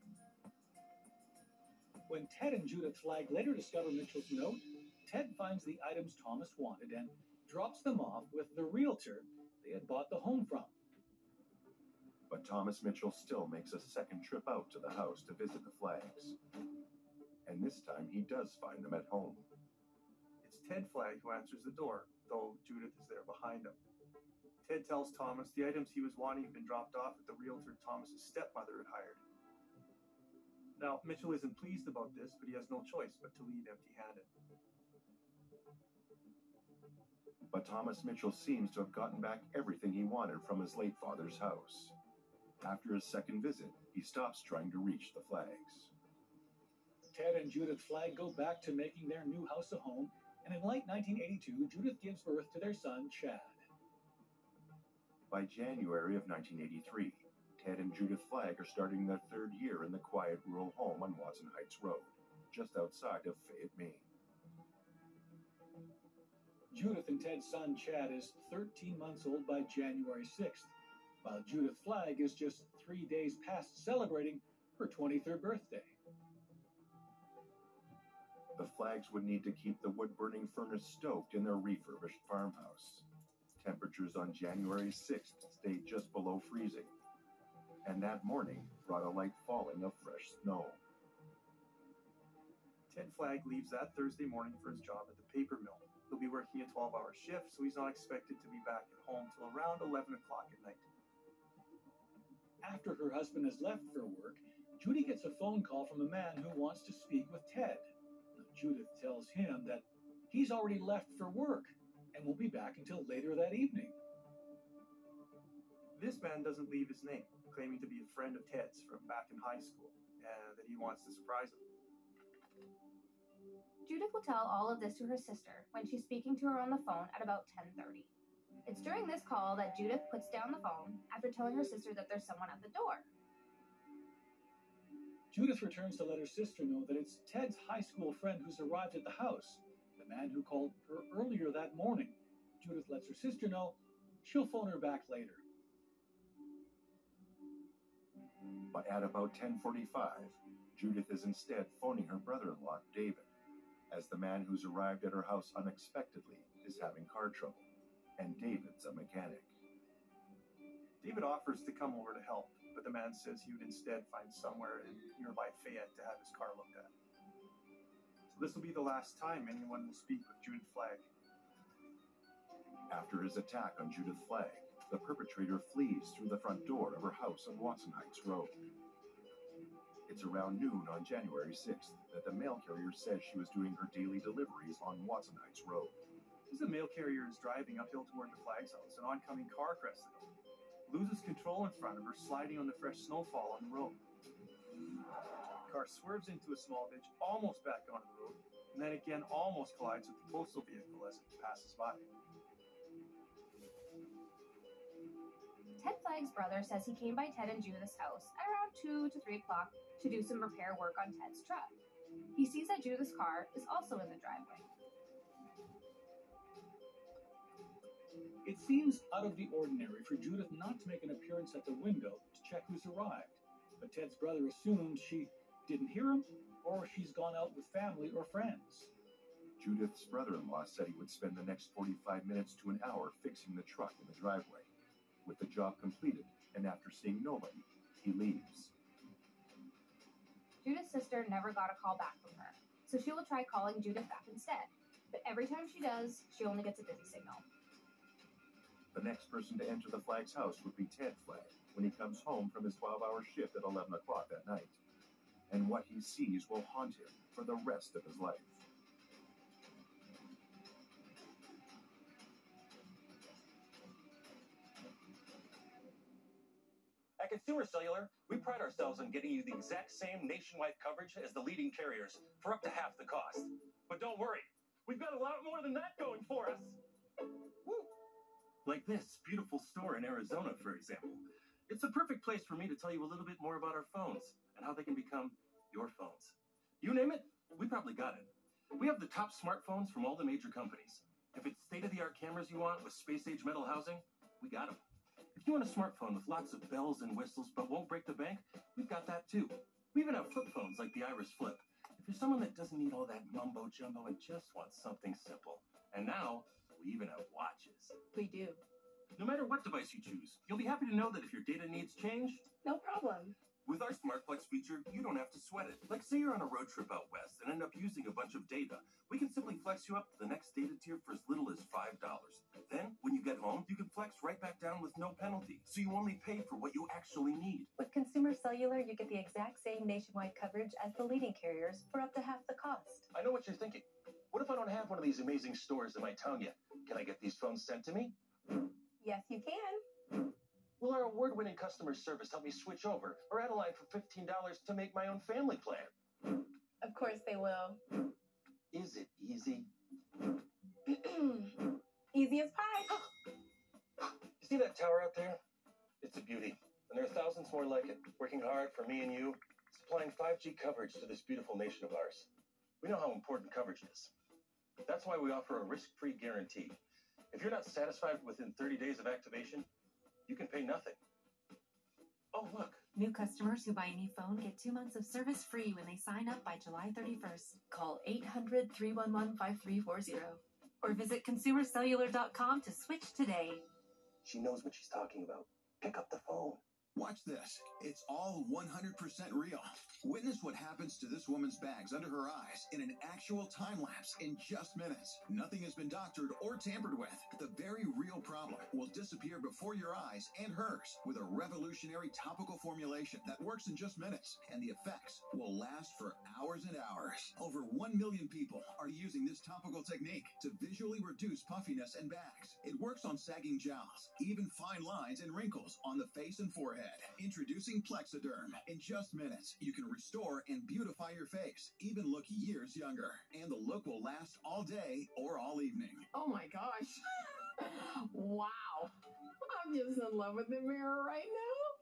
When Ted and Judith Flagg later discover Mitchell's note, Ted finds the items Thomas wanted and drops them off with the realtor they had bought the home from. But Thomas Mitchell still makes a second trip out to the house to visit the Flaggs. And this time he does find them at home. It's Ted Flagg who answers the door, though Judith is there behind him. Ted tells Thomas the items he was wanting have been dropped off at the realtor Thomas's stepmother had hired. Now, Mitchell isn't pleased about this, but he has no choice but to leave empty-handed. But Thomas Mitchell seems to have gotten back everything he wanted from his late father's house. After his second visit, he stops trying to reach the Flaggs. Ted and Judith Flagg go back to making their new house a home, and in late 1982, Judith gives birth to their son, Chad. By January of 1983, Ted and Judith Flagg are starting their third year in the quiet rural home on Watson Heights Road, just outside of Fayette, Maine. Judith and Ted's son, Chad, is 13 months old by January 6th, while Judith Flagg is just 3 days past celebrating her 23rd birthday. The Flaggs would need to keep the wood-burning furnace stoked in their refurbished farmhouse. Temperatures on January 6th stayed just below freezing, and that morning brought a light falling of fresh snow. Ted Flagg leaves that Thursday morning for his job at the paper mill. He'll be working a 12-hour shift, so he's not expected to be back at home till around 11 o'clock at night. After her husband has left for work, Judy gets a phone call from a man who wants to speak with Ted. Judith tells him that he's already left for work and will be back until later that evening. This man doesn't leave his name, claiming to be a friend of Ted's from back in high school, and that he wants to surprise him. Judith will tell all of this to her sister when she's speaking to her on the phone at about 10:30. It's during this call that Judith puts down the phone after telling her sister that there's someone at the door. Judith returns to let her sister know that it's Ted's high school friend who's arrived at the house, the man who called her earlier that morning. Judith lets her sister know she'll phone her back later. But at about 10:45, Judith is instead phoning her brother-in-law, David, as the man who's arrived at her house unexpectedly is having car trouble, and David's a mechanic. David offers to come over to help, but the man says he would instead find somewhere in nearby Fayette to have his car looked at. So this will be the last time anyone will speak with Judith Flagg. After his attack on Judith Flagg, the perpetrator flees through the front door of her house on Watson Heights Road. It's around noon on January 6th that the mail carrier says she was doing her daily deliveries on Watson Heights Road. As the mail carrier is driving uphill toward the Flagg's house, an oncoming car crested him. Loses control in front of her, sliding on the fresh snowfall on the road. The car swerves into a small ditch, almost back onto the road, and then again almost collides with the postal vehicle as it passes by. Ted Flagg's brother says he came by Ted and Judith's house at around 2 to 3 o'clock to do some repair work on Ted's truck. He sees that Judith's car is also in the driveway. It seems out of the ordinary for Judith not to make an appearance at the window to check who's arrived, but Ted's brother assumed she didn't hear him or she's gone out with family or friends. Judith's brother-in-law said he would spend the next 45 minutes to an hour fixing the truck in the driveway. With the job completed, and after seeing nobody, he leaves. Judith's sister never got a call back from her, so she will try calling Judith back instead. But every time she does, she only gets a busy signal. The next person to enter the Flagg's house would be Ted Flagg when he comes home from his 12-hour shift at 11 o'clock at night. And what he sees will haunt him for the rest of his life. At Consumer Cellular, we pride ourselves on getting you the exact same nationwide coverage as the leading carriers for up to half the cost. But don't worry, we've got a lot more than that going for us. Woo. Like this beautiful store in Arizona, for example. It's a perfect place for me to tell you a little bit more about our phones and how they can become your phones. You name it, we probably got it. We have the top smartphones from all the major companies. If it's state-of-the-art cameras you want with space-age metal housing, we got them. If you want a smartphone with lots of bells and whistles but won't break the bank, we've got that too. We even have flip phones like the Iris Flip. If you're someone that doesn't need all that mumbo-jumbo and just wants something simple. And now, we even have watches. We do. No matter what device you choose, you'll be happy to know that if your data needs change, No problem. with our SmartFlex feature, you don't have to sweat it. Like say you're on a road trip out west and end up using a bunch of data. We can simply flex you up to the next data tier for as little as $5. Then, when you get home, you can flex right back down with no penalty. So you only pay for what you actually need. With Consumer Cellular, you get the exact same nationwide coverage as the leading carriers for up to half the cost. I know what you're thinking. What if I don't have one of these amazing stores in my town yet? Can I get these phones sent to me? Yes, you can. Will our award-winning customer service help me switch over or add a line for $15 to make my own family plan? Of course they will. Is it easy? Easy as pie. You see that tower out there? It's a beauty. And there are thousands more like it, working hard for me and you, supplying 5G coverage to this beautiful nation of ours. We know how important coverage is. That's why we offer a risk-free guarantee. If you're not satisfied within 30 days of activation, you can pay nothing. Oh, look. New customers who buy any phone get 2 months of service free when they sign up by July 31st. Call 800-311-5340 or visit consumercellular.com to switch today. She knows what she's talking about. Pick up the phone. Watch this. It's all 100% real. Witness what happens to this woman's bags under her eyes in an actual time lapse in just minutes. Nothing has been doctored or tampered with. The very real problem will disappear before your eyes and hers with a revolutionary topical formulation that works in just minutes, and the effects will last for hours and hours. Over 1 million people are using this topical technique to visually reduce puffiness and bags. It works on sagging jowls, even fine lines and wrinkles on the face and forehead. Introducing Plexiderm. In just minutes, you can restore and beautify your face, even look years younger. And the look will last all day or all evening. Oh my gosh. Wow. I'm just in love with the mirror right now.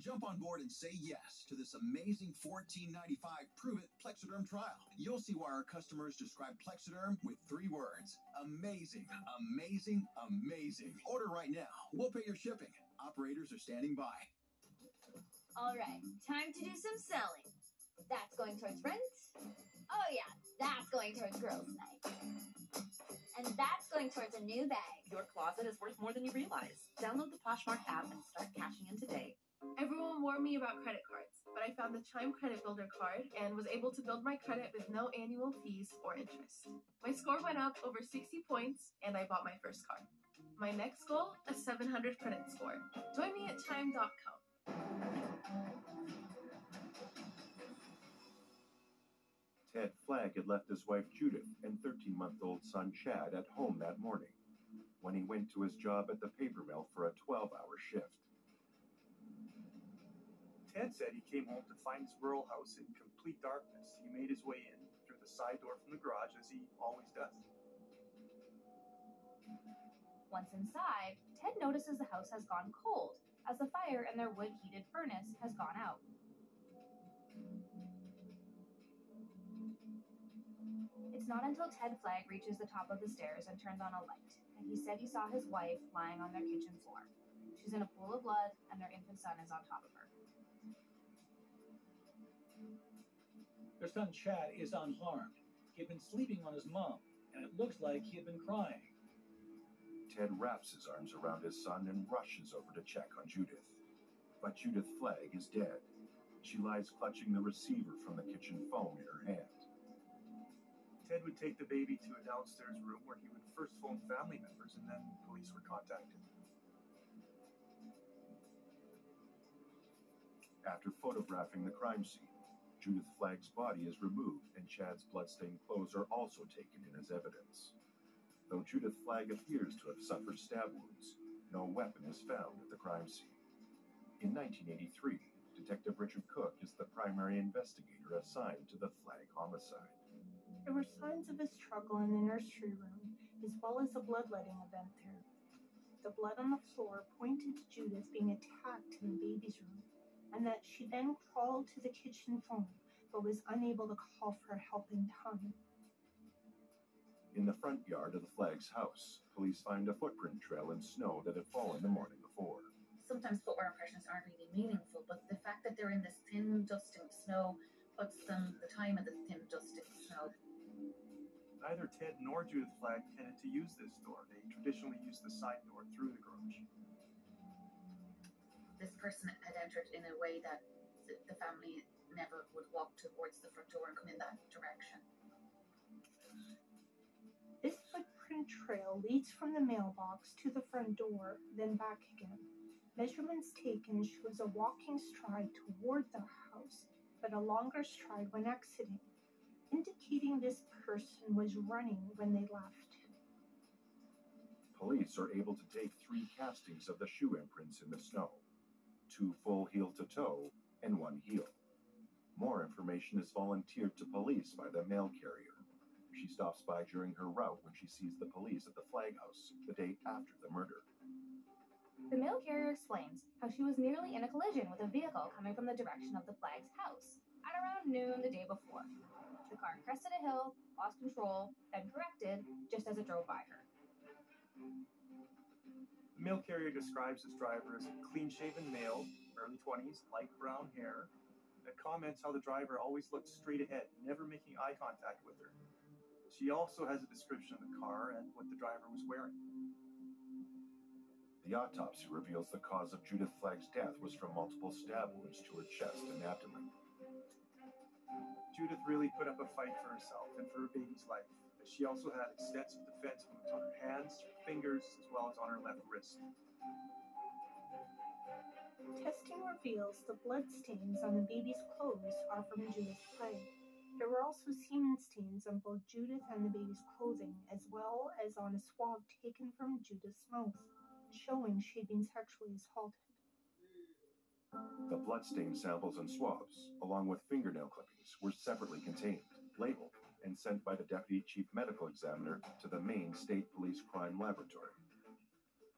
Jump on board and say yes to this amazing $14.95 Prove It Plexiderm trial. You'll see why our customers describe Plexiderm with 3 words. Amazing, amazing, amazing. Order right now. We'll pay your shipping. Operators are standing by. All right, time to do some selling. That's going towards rent. Oh yeah, that's going towards girls' night. And that's going towards a new bag. Your closet is worth more than you realize. Download the Poshmark app and start cashing in today. Everyone warned me about credit cards, but I found the Chime Credit Builder card and was able to build my credit with no annual fees or interest. My score went up over 60 points, and I bought my first car. My next goal, a 700 credit score. Join me at chime.com. Ted Flagg had left his wife Judith and 13-month-old son Chad at home that morning when he went to his job at the paper mill for a 12-hour shift. Ted said he came home to find his rural house in complete darkness. He made his way in through the side door from the garage, as he always does. Once inside, Ted notices the house has gone cold, as the fire in their wood-heated furnace has gone out. It's not until Ted Flagg reaches the top of the stairs and turns on a light, and he said he saw his wife lying on their kitchen floor. She's in a pool of blood, and their infant son is on top of her. Their son Chad is unharmed. He had been sleeping on his mom, and it looks like he had been crying. Ted wraps his arms around his son and rushes over to check on Judith. But Judith Flagg is dead. She lies clutching the receiver from the kitchen phone in her hand. Ted would take the baby to a downstairs room where he would first phone family members and then police were contacted. After photographing the crime scene, Judith Flagg's body is removed and Chad's bloodstained clothes are also taken in as evidence. Though Judith Flagg appears to have suffered stab wounds, no weapon is found at the crime scene. In 1983, Detective Richard Cook is the primary investigator assigned to the Flagg homicide. There were signs of a struggle in the nursery room, as well as a bloodletting event there. The blood on the floor pointed to Judith being attacked in the baby's room, and that she then crawled to the kitchen phone, but was unable to call for help in time. In the front yard of the Flagg's house, police find a footprint trail in snow that had fallen the morning before. Sometimes footwear impressions aren't really meaningful, but the fact that they're in this thin, dusting snow puts them the time in the thin, dusting snow. Neither Ted nor Judith Flagg tended to use this door. They traditionally used the side door through the garage. This person had entered in a way that the family never would walk towards the front door and come in that direction. This footprint trail leads from the mailbox to the front door, then back again. Measurements taken shows a walking stride toward the house, but a longer stride when exiting, indicating this person was running when they left. Police are able to take 3 castings of the shoe imprints in the snow, 2 full heel-to-toe, and 1 heel. More information is volunteered to police by the mail carrier. She stops by during her route when she sees the police at the Flagg house the day after the murder. The mail carrier explains how she was nearly in a collision with a vehicle coming from the direction of the Flagg's house at around noon the day before. The car crested a hill, lost control, then corrected just as it drove by her. The mail carrier describes this driver as a clean-shaven male, early 20s, light brown hair, and comments how the driver always looked straight ahead, never making eye contact with her. She also has a description of the car and what the driver was wearing. The autopsy reveals the cause of Judith Flagg's death was from multiple stab wounds to her chest and abdomen. Judith really put up a fight for herself and for her baby's life, as she also had extensive defense wounds on her hands, her fingers, as well as on her left wrist. Testing reveals the blood stains on the baby's clothes are from Judith Flagg. There were also semen stains on both Judith and the baby's clothing, as well as on a swab taken from Judith's mouth, showing she had been sexually assaulted. The bloodstain samples and swabs, along with fingernail clippings, were separately contained, labeled, and sent by the Deputy Chief Medical Examiner to the Maine State Police Crime Laboratory.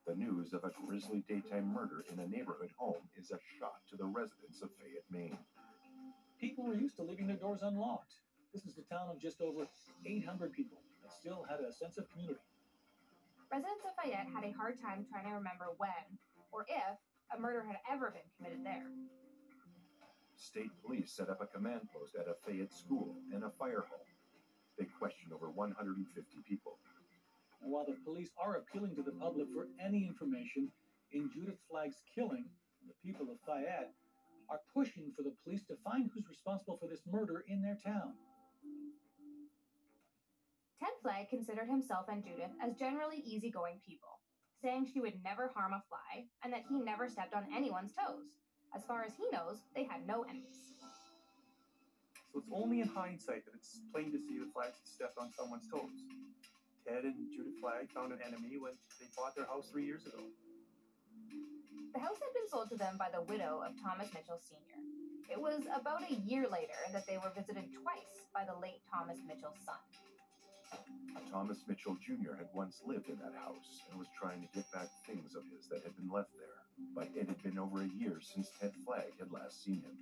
The news of a grisly daytime murder in a neighborhood home is a shock to the residents of Fayette, Maine. People were used to leaving their doors unlocked. This is a town of just over 800 people that still had a sense of community. Residents of Fayette had a hard time trying to remember when, or if, a murder had ever been committed there. State police set up a command post at a Fayette school and a fire hall. They questioned over 150 people. And while the police are appealing to the public for any information in Judith Flagg's killing, the people of Fayette are pushing for the police to find who's responsible for this murder in their town. Ted Flagg considered himself and Judith as generally easygoing people, saying she would never harm a fly and that he never stepped on anyone's toes. As far as he knows, they had no enemies. So it's only in hindsight that it's plain to see the Flaggs had stepped on someone's toes. Ted and Judith Flagg found an enemy when they bought their house 3 years ago. The house had been sold to them by the widow of Thomas Mitchell Sr. It was about a year later that they were visited twice by the late Thomas Mitchell's son. Thomas Mitchell Jr. had once lived in that house and was trying to get back things of his that had been left there, but it had been over a year since Ted Flagg had last seen him.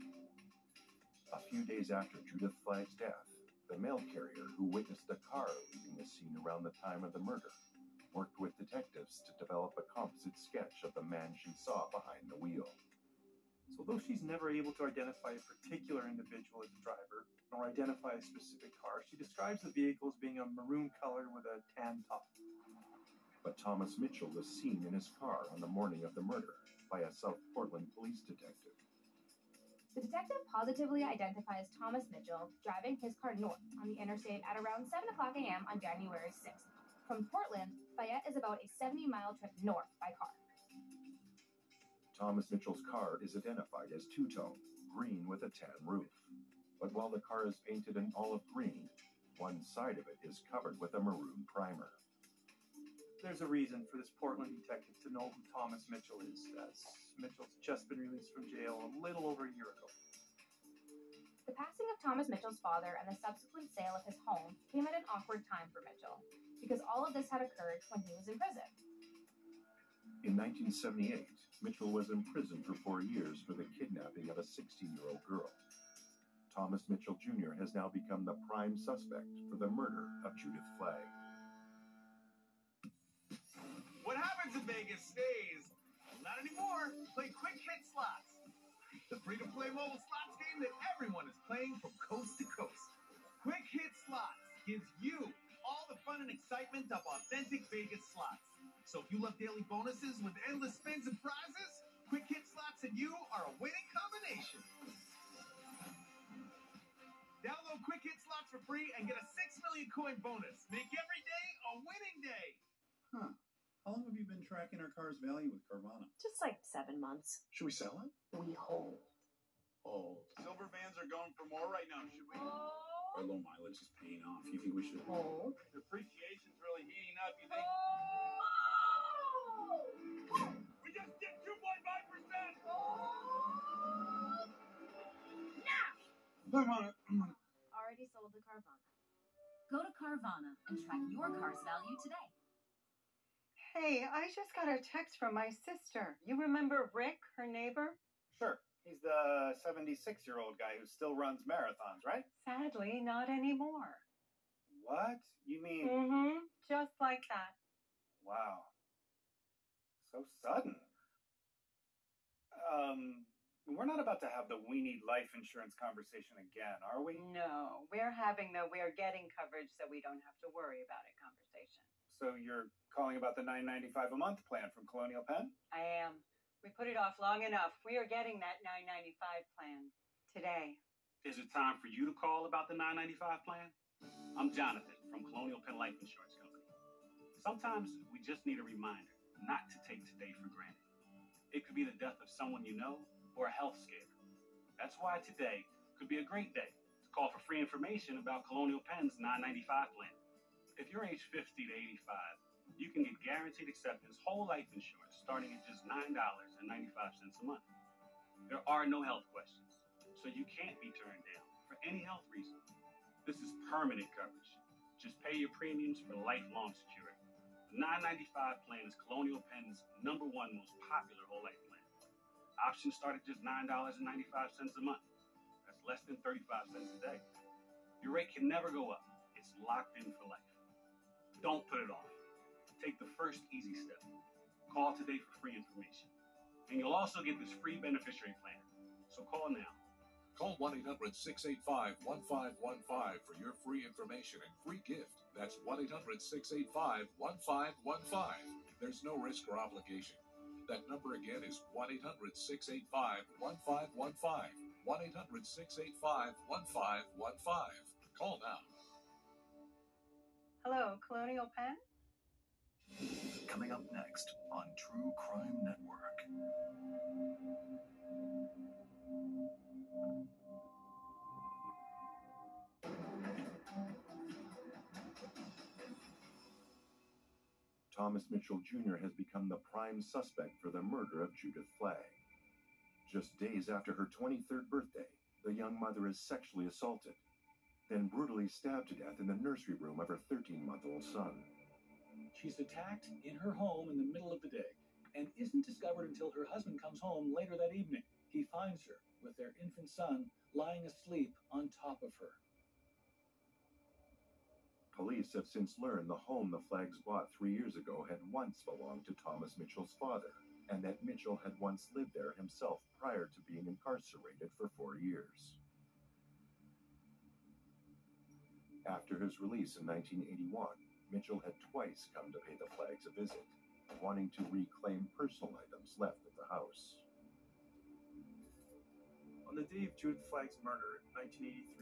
A few days after Judith Flagg's death, the mail carrier who witnessed the car leaving the scene around the time of the murder worked with detectives to develop a composite sketch of the man she saw behind the wheel. So though she's never able to identify a particular individual as the driver, nor identify a specific car, she describes the vehicle as being a maroon color with a tan top. But Thomas Mitchell was seen in his car on the morning of the murder, by a South Portland police detective. The detective positively identifies Thomas Mitchell driving his car north on the interstate at around 7 o'clock a.m. on January 6th. From Portland, Fayette is about a 70-mile trip north by car. Thomas Mitchell's car is identified as two-tone, green with a tan roof. But while the car is painted an olive green, one side of it is covered with a maroon primer. There's a reason for this Portland detective to know who Thomas Mitchell is, as Mitchell's just been released from jail a little over a year ago. The passing of Thomas Mitchell's father and the subsequent sale of his home came at an awkward time for Mitchell, because all of this had occurred when he was in prison. In 1978, Mitchell was imprisoned for 4 years for the kidnapping of a 16-year-old girl. Thomas Mitchell Jr. has now become the prime suspect for the murder of Judith Flagg. What happens in Vegas stays. Not anymore. Play quick hit slots. The free-to-play mobile slots game that everyone is playing from coast to coast. Quick hit slots gives you all the fun and excitement of authentic Vegas slots. So if you love daily bonuses with endless spins and prizes, quick hit slots and you are a winning combination. Download quick hit slots for free and get a 6 million coin bonus. Make every day a winning day. Huh. How long have you been tracking our car's value with Carvana? Just like 7 months. Should we sell it? We hold. Oh. Silver vans are going for more right now, should we? Our low mileage is paying off. You think we should Hold. Depreciation's really heating up, you think? We just did 2.5%! Now! Already sold to Carvana. Go to Carvana and track your car's value today. Hey, I just got a text from my sister. You remember Rick, her neighbor? Sure. He's the 76-year-old guy who still runs marathons, right? Sadly, not anymore. What? You mean... Mm-hmm. Just like that. Wow. So sudden. We're not about to have the we need life insurance conversation again, are we? No, we're having the we're getting coverage so we don't have to worry about it conversation. So you're calling about the $9.95 a month plan from Colonial Penn? I am. We put it off long enough. We are getting that $9.95 plan today. Is it time for you to call about the $9.95 plan? I'm Jonathan from Colonial Penn Life Insurance Company. Sometimes we just need a reminder not to take today for granted. It could be the death of someone you know or a health scare. That's why today could be a great day to call for free information about Colonial Penn's $9.95 plan. If you're age 50 to 85, you can get guaranteed acceptance whole life insurance starting at just $9.95 a month. There are no health questions, so you can't be turned down for any health reason. This is permanent coverage. Just pay your premiums for lifelong security. The $9.95 plan is Colonial Penn's #1 most popular whole life plan. Options start at just $9.95 a month. That's less than 35 cents a day. Your rate can never go up. It's locked in for life. Don't put it off. Take the first easy step. Call today for free information. And you'll also get this free beneficiary plan. So call now. Call 1-800-685-1515 for your free information and free gift. That's 1-800-685-1515. There's no risk or obligation. That number again is 1-800-685-1515. 1-800-685-1515. Call now. Hello, Colonial Penn? Coming up next on True Crime Network. Thomas Mitchell Jr. has become the prime suspect for the murder of Judith Flagg. Just days after her 23rd birthday, the young mother is sexually assaulted, then brutally stabbed to death in the nursery room of her 13-month-old son. She's attacked in her home in the middle of the day and isn't discovered until her husband comes home later that evening. He finds her with their infant son lying asleep on top of her. Police have since learned the home the Flaggs bought 3 years ago had once belonged to Thomas Mitchell's father, and that Mitchell had once lived there himself prior to being incarcerated for 4 years. After his release in 1981, Mitchell had twice come to pay the Flaggs a visit, wanting to reclaim personal items left at the house. On the day of Judith Flagg's murder in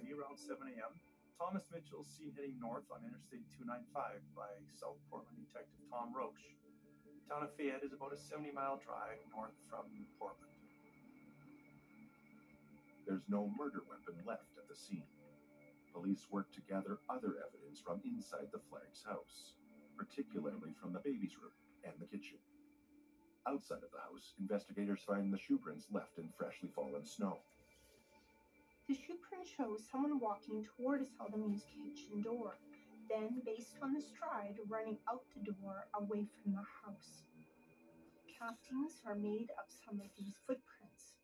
1983, around 7 a.m., Thomas Mitchell is seen heading north on Interstate 295 by South Portland Detective Tom Roche. The town of Fayette is about a 70-mile drive north from Portland. There's no murder weapon left at the scene. Police work to gather other evidence from inside the Flagg's house, particularly from the baby's room and the kitchen. Outside of the house, investigators find the shoe prints left in freshly fallen snow. The shoe print shows someone walking toward Seldom's kitchen door, then, based on the stride, running out the door away from the house. Castings are made of some of these footprints.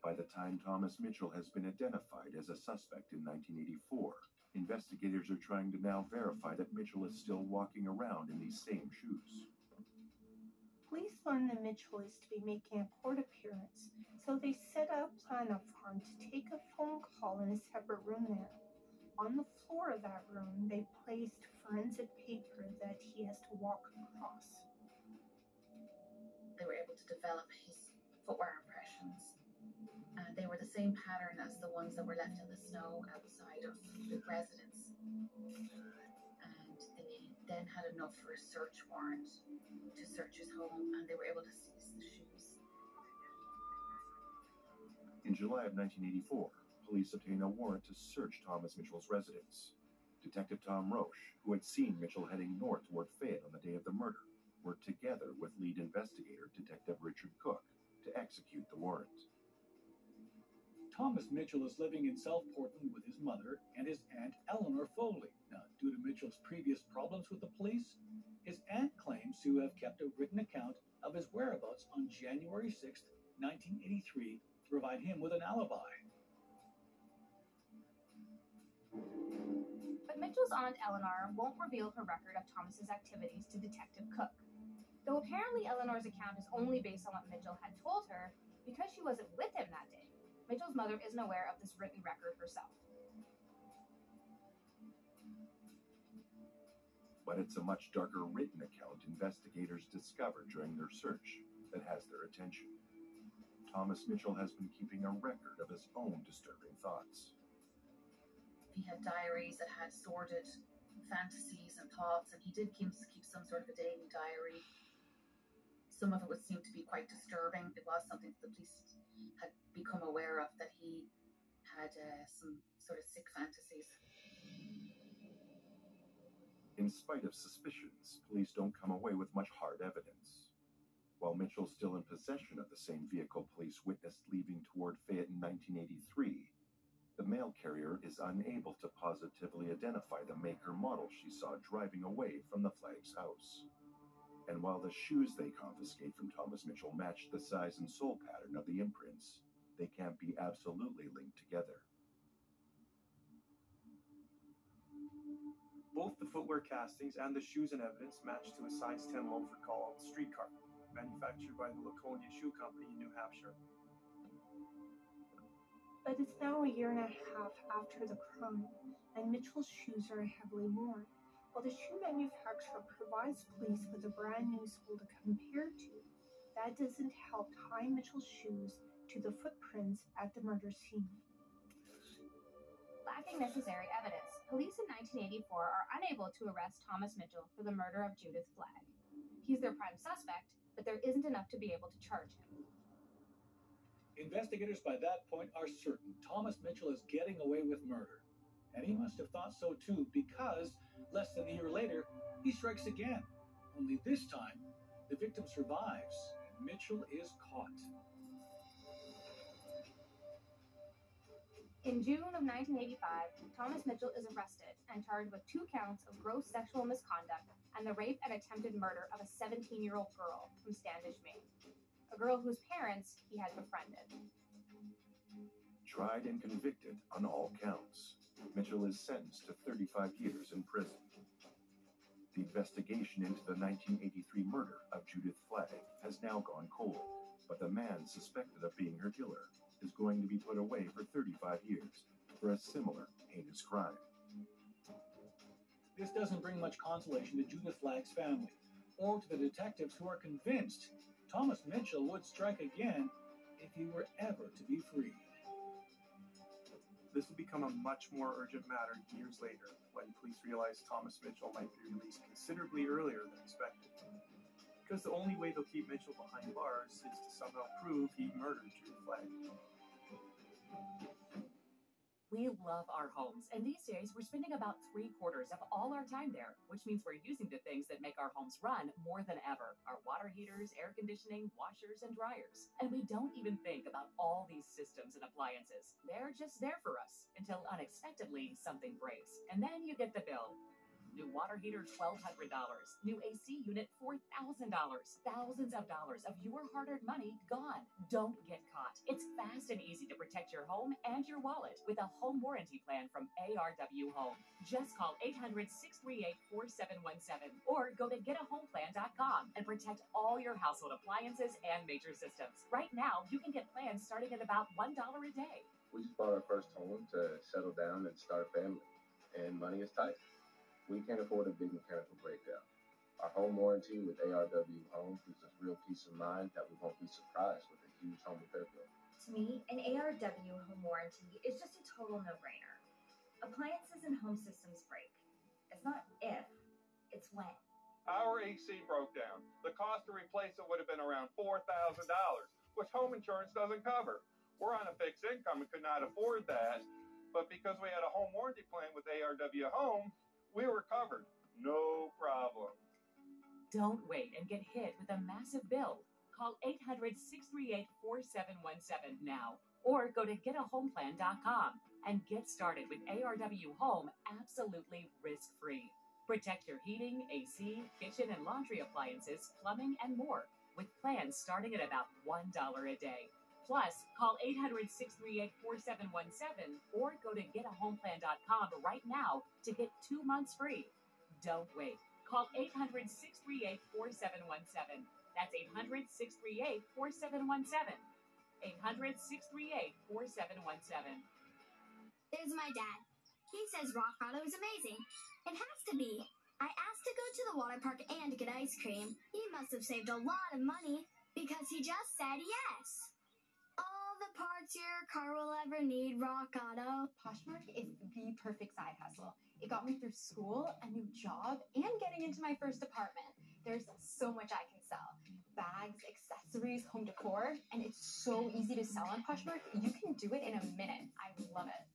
By the time Thomas Mitchell has been identified as a suspect in 1984, investigators are trying to now verify that Mitchell is still walking around in these same shoes. Police learn that Mitchell is to be making a court appearance, so they set a plan up for him to take a phone call in a separate room there. On the floor of that room, they placed forensic paper that he has to walk across. They were able to develop his footwear impressions. They were the same pattern as the ones that were left in the snow outside of the residence. And they then had enough for a search warrant to search his home, and they were able to seize the shoes. In July of 1984, police obtain a warrant to search Thomas Mitchell's residence. Detective Tom Roche, who had seen Mitchell heading north toward Fayette on the day of the murder, worked together with lead investigator Detective Richard Cook to execute the warrant. Thomas Mitchell is living in South Portland with his mother and his aunt Eleanor Foley. Now, due to Mitchell's previous problems with the police, his aunt claims to have kept a written account of his whereabouts on January 6, 1983, to provide him with an alibi. But Mitchell's aunt Eleanor won't reveal her record of Thomas's activities to Detective Cook. Though apparently Eleanor's account is only based on what Mitchell had told her because she wasn't with him that day. Mitchell's mother isn't aware of this written record herself. But it's a much darker written account investigators discover during their search that has their attention. Thomas Mitchell has been keeping a record of his own disturbing thoughts. He had diaries that had sordid fantasies and thoughts, and he did keep some sort of a daily diary. Some of it would seem to be quite disturbing. It was something that the police had become aware of, that he had some sort of sick fantasies. In spite of suspicions, police don't come away with much hard evidence. While Mitchell's still in possession of the same vehicle police witnessed leaving toward Fayette in 1983, the mail carrier is unable to positively identify the make or model she saw driving away from the Flagg's house. And while the shoes they confiscate from Thomas Mitchell match the size and sole pattern of the imprints, they can't be absolutely linked together. Both the footwear castings and the shoes and evidence match to a size 10 loafer called Streetcar, manufactured by the Laconia Shoe Company in New Hampshire. But it's now a year and a half after the crime, and Mitchell's shoes are heavily worn. While the shoe manufacturer provides police with a brand new sole to compare to, that doesn't help tie Mitchell's shoes to the footprints at the murder scene. Lacking necessary evidence, police in 1984 are unable to arrest Thomas Mitchell for the murder of Judith Flagg. He's their prime suspect, but there isn't enough to be able to charge him. Investigators by that point are certain Thomas Mitchell is getting away with murder. And he must have thought so too, because less than a year later, he strikes again. Only this time, the victim survives, and Mitchell is caught. In June of 1985, Thomas Mitchell is arrested and charged with 2 counts of gross sexual misconduct and the rape and attempted murder of a 17-year-old girl from Standish, Maine, a girl whose parents he had befriended. Tried and convicted on all counts, Mitchell is sentenced to 35 years in prison. The investigation into the 1983 murder of Judith Flagg has now gone cold, but the man suspected of being her killer is going to be put away for 35 years for a similar heinous crime. This doesn't bring much consolation to Judith Flagg's family. or to the detectives who are convinced Thomas Mitchell would strike again if he were ever to be freed. This would become a much more urgent matter years later when police realized Thomas Mitchell might be released considerably earlier than expected. Because the only way they'll keep Mitchell behind bars is to somehow prove he murdered Judith Flagg. We love our homes, and these days we're spending about 3/4 of all our time there, which means we're using the things that make our homes run more than ever. Our water heaters, air conditioning, washers, and dryers. And we don't even think about all these systems and appliances. They're just there for us until unexpectedly something breaks. And then you get the bill. New water heater, $1,200. New AC unit, $4,000. Thousands of dollars of your hard-earned money gone. Don't get caught. It's fast and easy to protect your home and your wallet with a home warranty plan from ARW Home. Just call 800-638-4717 or go to getahomeplan.com and protect all your household appliances and major systems. Right now, you can get plans starting at about $1 a day. We just bought our first home to settle down and start a family, and money is tight. We can't afford a big mechanical breakdown. Our home warranty with ARW Home gives us real peace of mind that we won't be surprised with a huge home repair bill. To me, an ARW home warranty is just a total no-brainer. Appliances and home systems break. It's not if, it's when. Our AC broke down. The cost to replace it would have been around $4,000, which home insurance doesn't cover. We're on a fixed income and could not afford that, but because we had a home warranty plan with ARW Home, we were covered. No problem. Don't wait and get hit with a massive bill. Call 800-638-4717 now or go to getahomeplan.com and get started with ARW Home absolutely risk-free. Protect your heating, AC, kitchen and laundry appliances, plumbing, and more with plans starting at about $1 a day. Plus, call 800-638-4717 or go to getahomeplan.com right now to get 2 months free. Don't wait. Call 800-638-4717. That's 800-638-4717. 800-638-4717. There's my dad. He says Rock Auto is amazing. It has to be. I asked to go to the water park and get ice cream. He must have saved a lot of money because he just said yes. All the parts your car will ever need, Rock Auto. Poshmark is the perfect side hustle. It got me through school, a new job, and getting into my first apartment. There's so much I can sell. Bags, accessories, home decor, and it's so easy to sell on Poshmark. You can do it in a minute. I love it.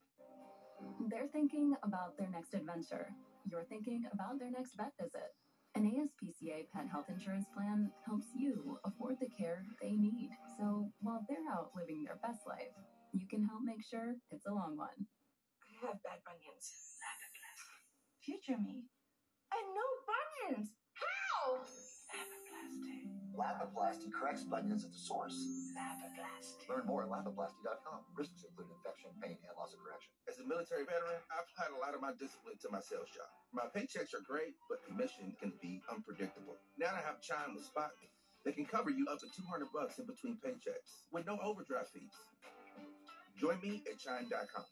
They're thinking about their next adventure. You're thinking about their next vet visit. An ASPCA pet health insurance plan helps you afford the care they need. So while they're out living their best life, you can help make sure it's a long one. I have bad bunions. Future me. And no bunions! How? Lapiplasty corrects bunions at the source. Lapiplasty. Learn more at lapiplasty.com. Risks include infection, pain, and loss of correction. As a military veteran, I applied a lot of my discipline to my sales job. My paychecks are great, but commission can be unpredictable. Now I have Chime with Spot Me. They can cover you up to $200 in between paychecks with no overdraft fees. Join me at Chime.com.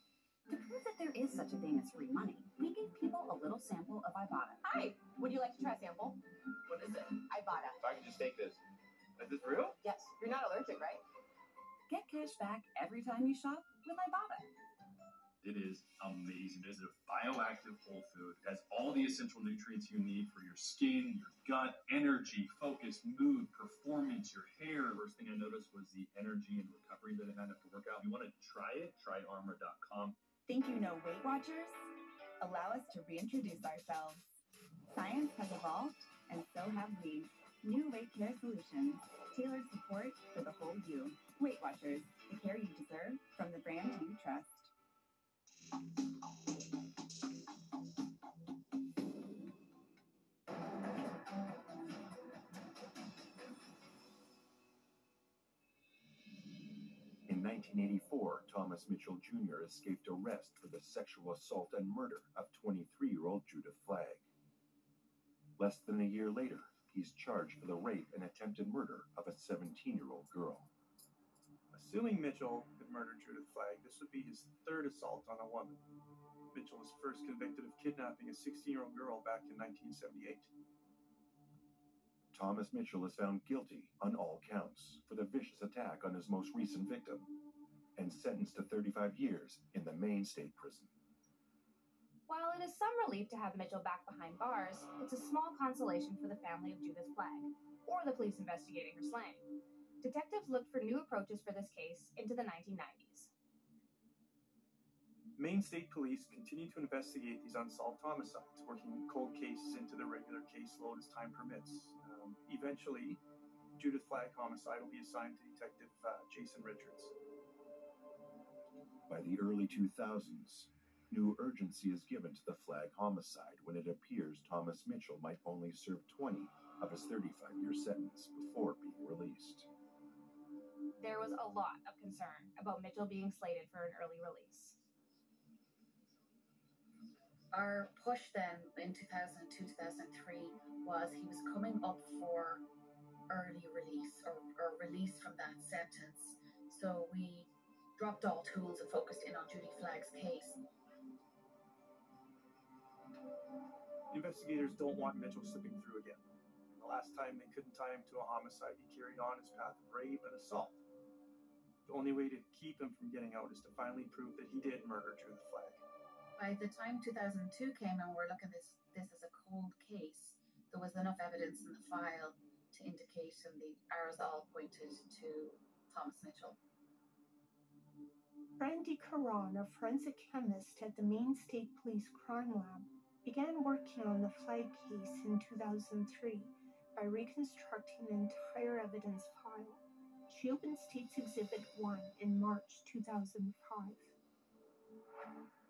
To prove that there is such a thing as free money, we gave people a little sample of Ibotta. Hi, would you like to try a sample? What is it? Ibotta. If I can just take this. Is this real? Yes, you're not allergic, right? Get cash back every time you shop with Ibotta. It is amazing. It is a bioactive whole food. It has all the essential nutrients you need for your skin, your gut, energy, focus, mood, performance, your hair. First thing I noticed was the energy and recovery that it had after workout. If you want to try it, try armor.com. Think you know Weight Watchers? Allow us to reintroduce ourselves. Science has evolved, and so have we. New weight care solutions. Tailored support for the whole you. Weight Watchers, the care you deserve from the brand you trust. In 1984, Thomas Mitchell Jr. escaped arrest for the sexual assault and murder of 23-year-old Judith Flagg. Less than a year later, he's charged for the rape and attempted murder of a 17-year-old girl. Assuming Mitchell had murdered Judith Flagg, this would be his third assault on a woman. Mitchell was first convicted of kidnapping a 16-year-old girl back in 1978. Thomas Mitchell is found guilty on all counts for the vicious attack on his most recent victim and sentenced to 35 years in the Maine State Prison. While it is some relief to have Mitchell back behind bars, it's a small consolation for the family of Judith Flagg, or the police investigating her slaying. Detectives looked for new approaches for this case into the 1990s. Maine State Police continue to investigate these unsolved homicides, working cold cases into the regular caseload as time permits. Eventually, Judith Flagg homicide will be assigned to Detective Jason Richards. By the early 2000s, new urgency is given to the Flagg homicide when it appears Thomas Mitchell might only serve 20 of his 35-year sentence before being released. There was a lot of concern about Mitchell being slated for an early release. Our push then in 2002, 2003 was he was coming up for early release or release from that sentence. So we dropped all tools and focused in on Judy Flagg's case. Investigators don't want Mitchell slipping through again. The last time they couldn't tie him to a homicide, he carried on his path of rape and assault. The only way to keep him from getting out is to finally prove that he did murder Judith Flagg. By the time 2002 came and we're looking at this as a cold case, there was enough evidence in the file to indicate, and the arrows all pointed to Thomas Mitchell. Brandy Caron, a forensic chemist at the Maine State Police Crime Lab, began working on the Flagg case in 2003 by reconstructing the entire evidence file. She opened State's Exhibit 1 in March 2005.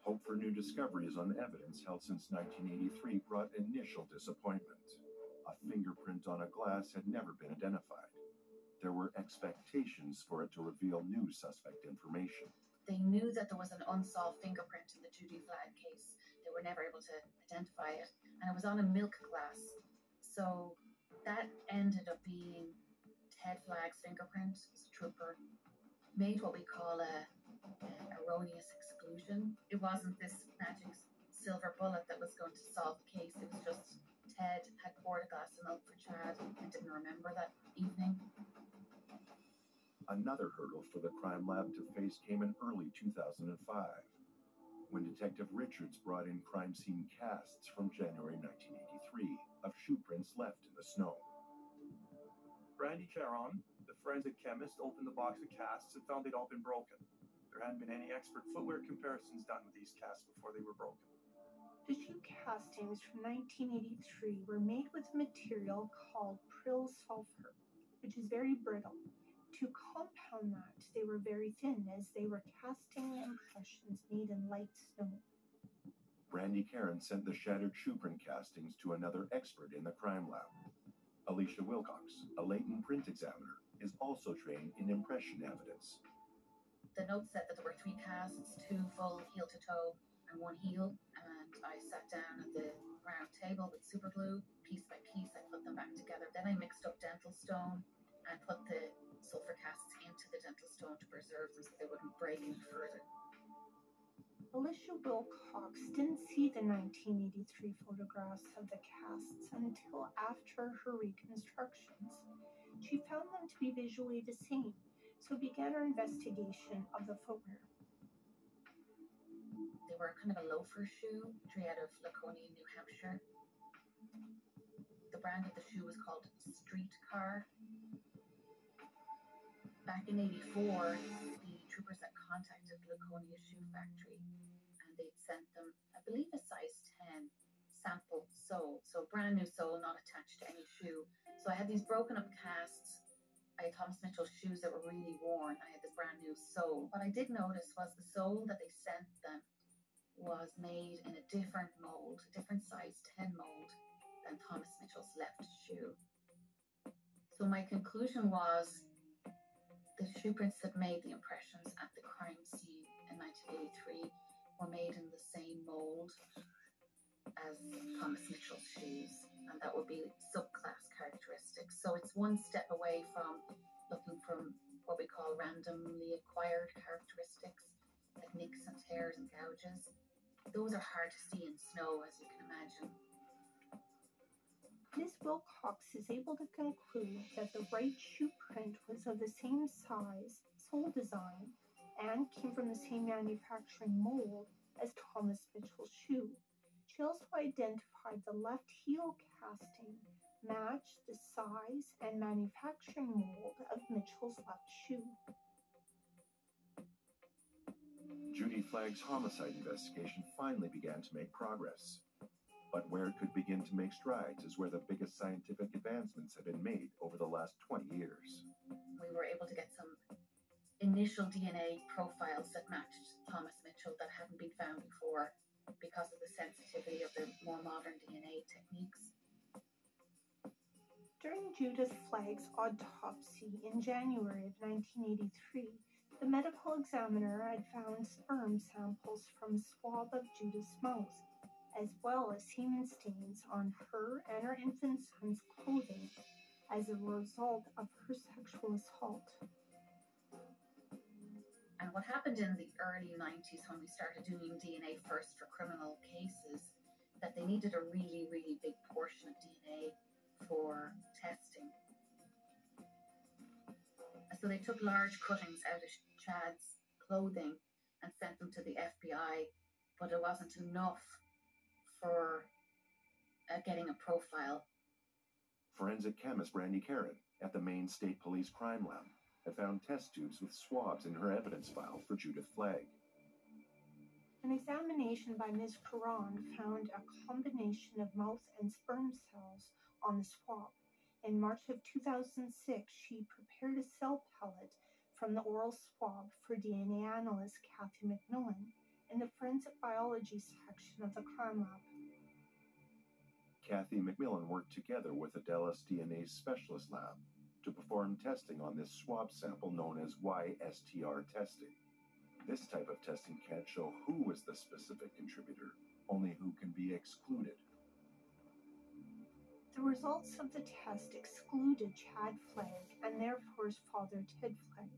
Hope for new discoveries on evidence held since 1983 brought initial disappointment. A fingerprint on a glass had never been identified. There were expectations for it to reveal new suspect information. They knew that there was an unsolved fingerprint in the Judy Flagg case. They were never able to identify it, and it was on a milk glass. So that ended up being Ted Flagg's fingerprint as a trooper. Made what we call a erroneous exclusion. It wasn't this magic silver bullet that was going to solve the case. It was just Ted had poured a glass of milk for Chad and didn't remember that evening. Another hurdle for the crime lab to face came in early 2005, when Detective Richards brought in crime scene casts from January 1983 of shoe prints left in the snow. Brandy Caron, the forensic chemist, opened the box of casts and found they'd all been broken. There hadn't been any expert footwear comparisons done with these casts before they were broken. The shoe castings from 1983 were made with a material called prill sulfur, which is very brittle. To compound that, they were very thin, as they were casting impressions made in light snow. Brandy Caron sent the shattered shoe print castings to another expert in the crime lab. Alicia Wilcox, a latent print examiner, is also trained in impression evidence. The note said that there were 3 casts, 2 full heel to toe and 1 heel, and I sat down at the round table with super glue. Piece by piece, I put them back together. Then I mixed up dental stone and put the sulfur casts into the dental stone to preserve them so they wouldn't break any further. Alicia Wilcox didn't see the 1983 photographs of the casts until after her reconstructions. She found them to be visually the same, so began her investigation of the footwear. They were kind of a loafer shoe, straight out of Laconia, New Hampshire. The brand of the shoe was called Streetcar. Back in '84, the troopers had contacted Laconia Shoe Factory, and they'd sent them, I believe, a size 10 sample sole, so brand new sole, not attached to any shoe. So I had these broken up casts. I had Thomas Mitchell shoes that were really worn. I had this brand new sole. What I did notice was the sole that they sent them was made in a different mold, a different size 10 mold than Thomas Mitchell's left shoe. So my conclusion was the shoe prints that made the impressions at the crime scene in 1983 were made in the same mold as Thomas Mitchell's shoes, and that would be subclass characteristics. So it's one step away from looking from what we call randomly acquired characteristics, like nicks and tears and gouges. Those are hard to see in snow, as you can imagine. Ms. Wilcox is able to conclude that the right shoe print was of the same size, sole design, and came from the same manufacturing mold as Thomas Mitchell's shoe. She also identified the left heel casting matched the size and manufacturing mold of Mitchell's left shoe. Judy Flagg's homicide investigation finally began to make progress. But where it could begin to make strides is where the biggest scientific advancements have been made over the last 20 years. We were able to get some initial DNA profiles that matched Thomas Mitchell that hadn't been found before because of the sensitivity of the more modern DNA techniques. During Judith Flagg's autopsy in January of 1983, the medical examiner had found sperm samples from a swab of Judith's mouth, as well as semen stains on her and her infant son's clothing as a result of her sexual assault. And what happened in the early 90s when we started doing DNA first for criminal cases, that they needed a really, really big portion of DNA for testing. So they took large cuttings out of Chad's clothing and sent them to the FBI, but it wasn't enough for getting a profile. Forensic chemist Brandy Caron at the Maine State Police Crime Lab had found test tubes with swabs in her evidence file for Judith Flagg. An examination by Ms. Caron found a combination of mouth and sperm cells on the swab. In March of 2006, she prepared a cell pellet from the oral swab for DNA analyst Kathy McMillan in the forensic biology section of the crime lab. Kathy McMillan worked together with Adelis DNA's specialist lab to perform testing on this swab sample known as YSTR testing. This type of testing can't show who was the specific contributor, only who can be excluded. The results of the test excluded Chad Flagg and therefore his father Ted Flagg,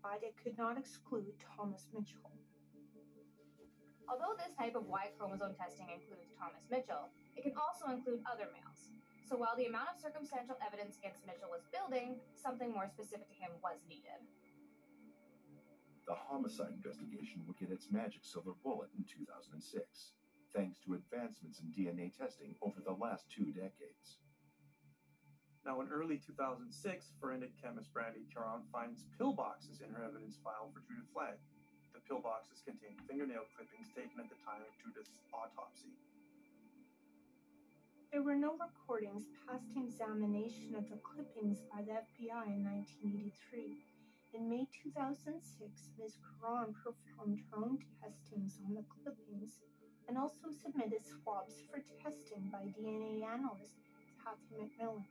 but it could not exclude Thomas Mitchell. Although this type of Y chromosome testing includes Thomas Mitchell, it can also include other males. So while the amount of circumstantial evidence against Mitchell was building, something more specific to him was needed. The homicide investigation would get its magic silver bullet in 2006, thanks to advancements in DNA testing over the last 2 decades. Now, in early 2006, forensic chemist Brandy Caron finds pillboxes in her evidence file for Judith Flagg. The pillboxes contain fingernail clippings taken at the time of Judith's autopsy. There were no recordings past examination of the clippings by the FBI in 1983. In May 2006, Ms. Caron performed her own testings on the clippings and also submitted swabs for testing by DNA analyst Kathy McMillan.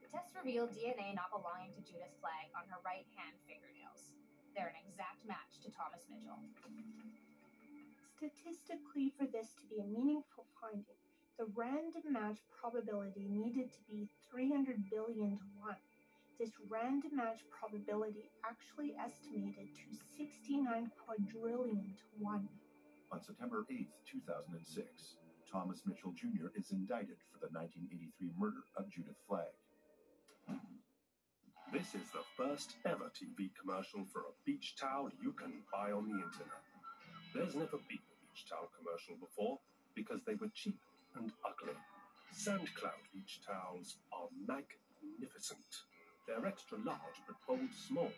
The test revealed DNA not belonging to Judith Flagg on her right hand fingernails. They're an exact match to Thomas Mitchell. Statistically, for this to be a meaningful finding, the random match probability needed to be 300 billion to 1. This random match probability actually estimated to 69 quadrillion to 1. On September 8, 2006, Thomas Mitchell Jr. is indicted for the 1983 murder of Judith Flagg. This is the first ever TV commercial for a beach towel you can buy on the internet. There's never been a beach towel commercial before because they were cheap and ugly. SandCloud beach towels are magnificent. They're extra large but fold small,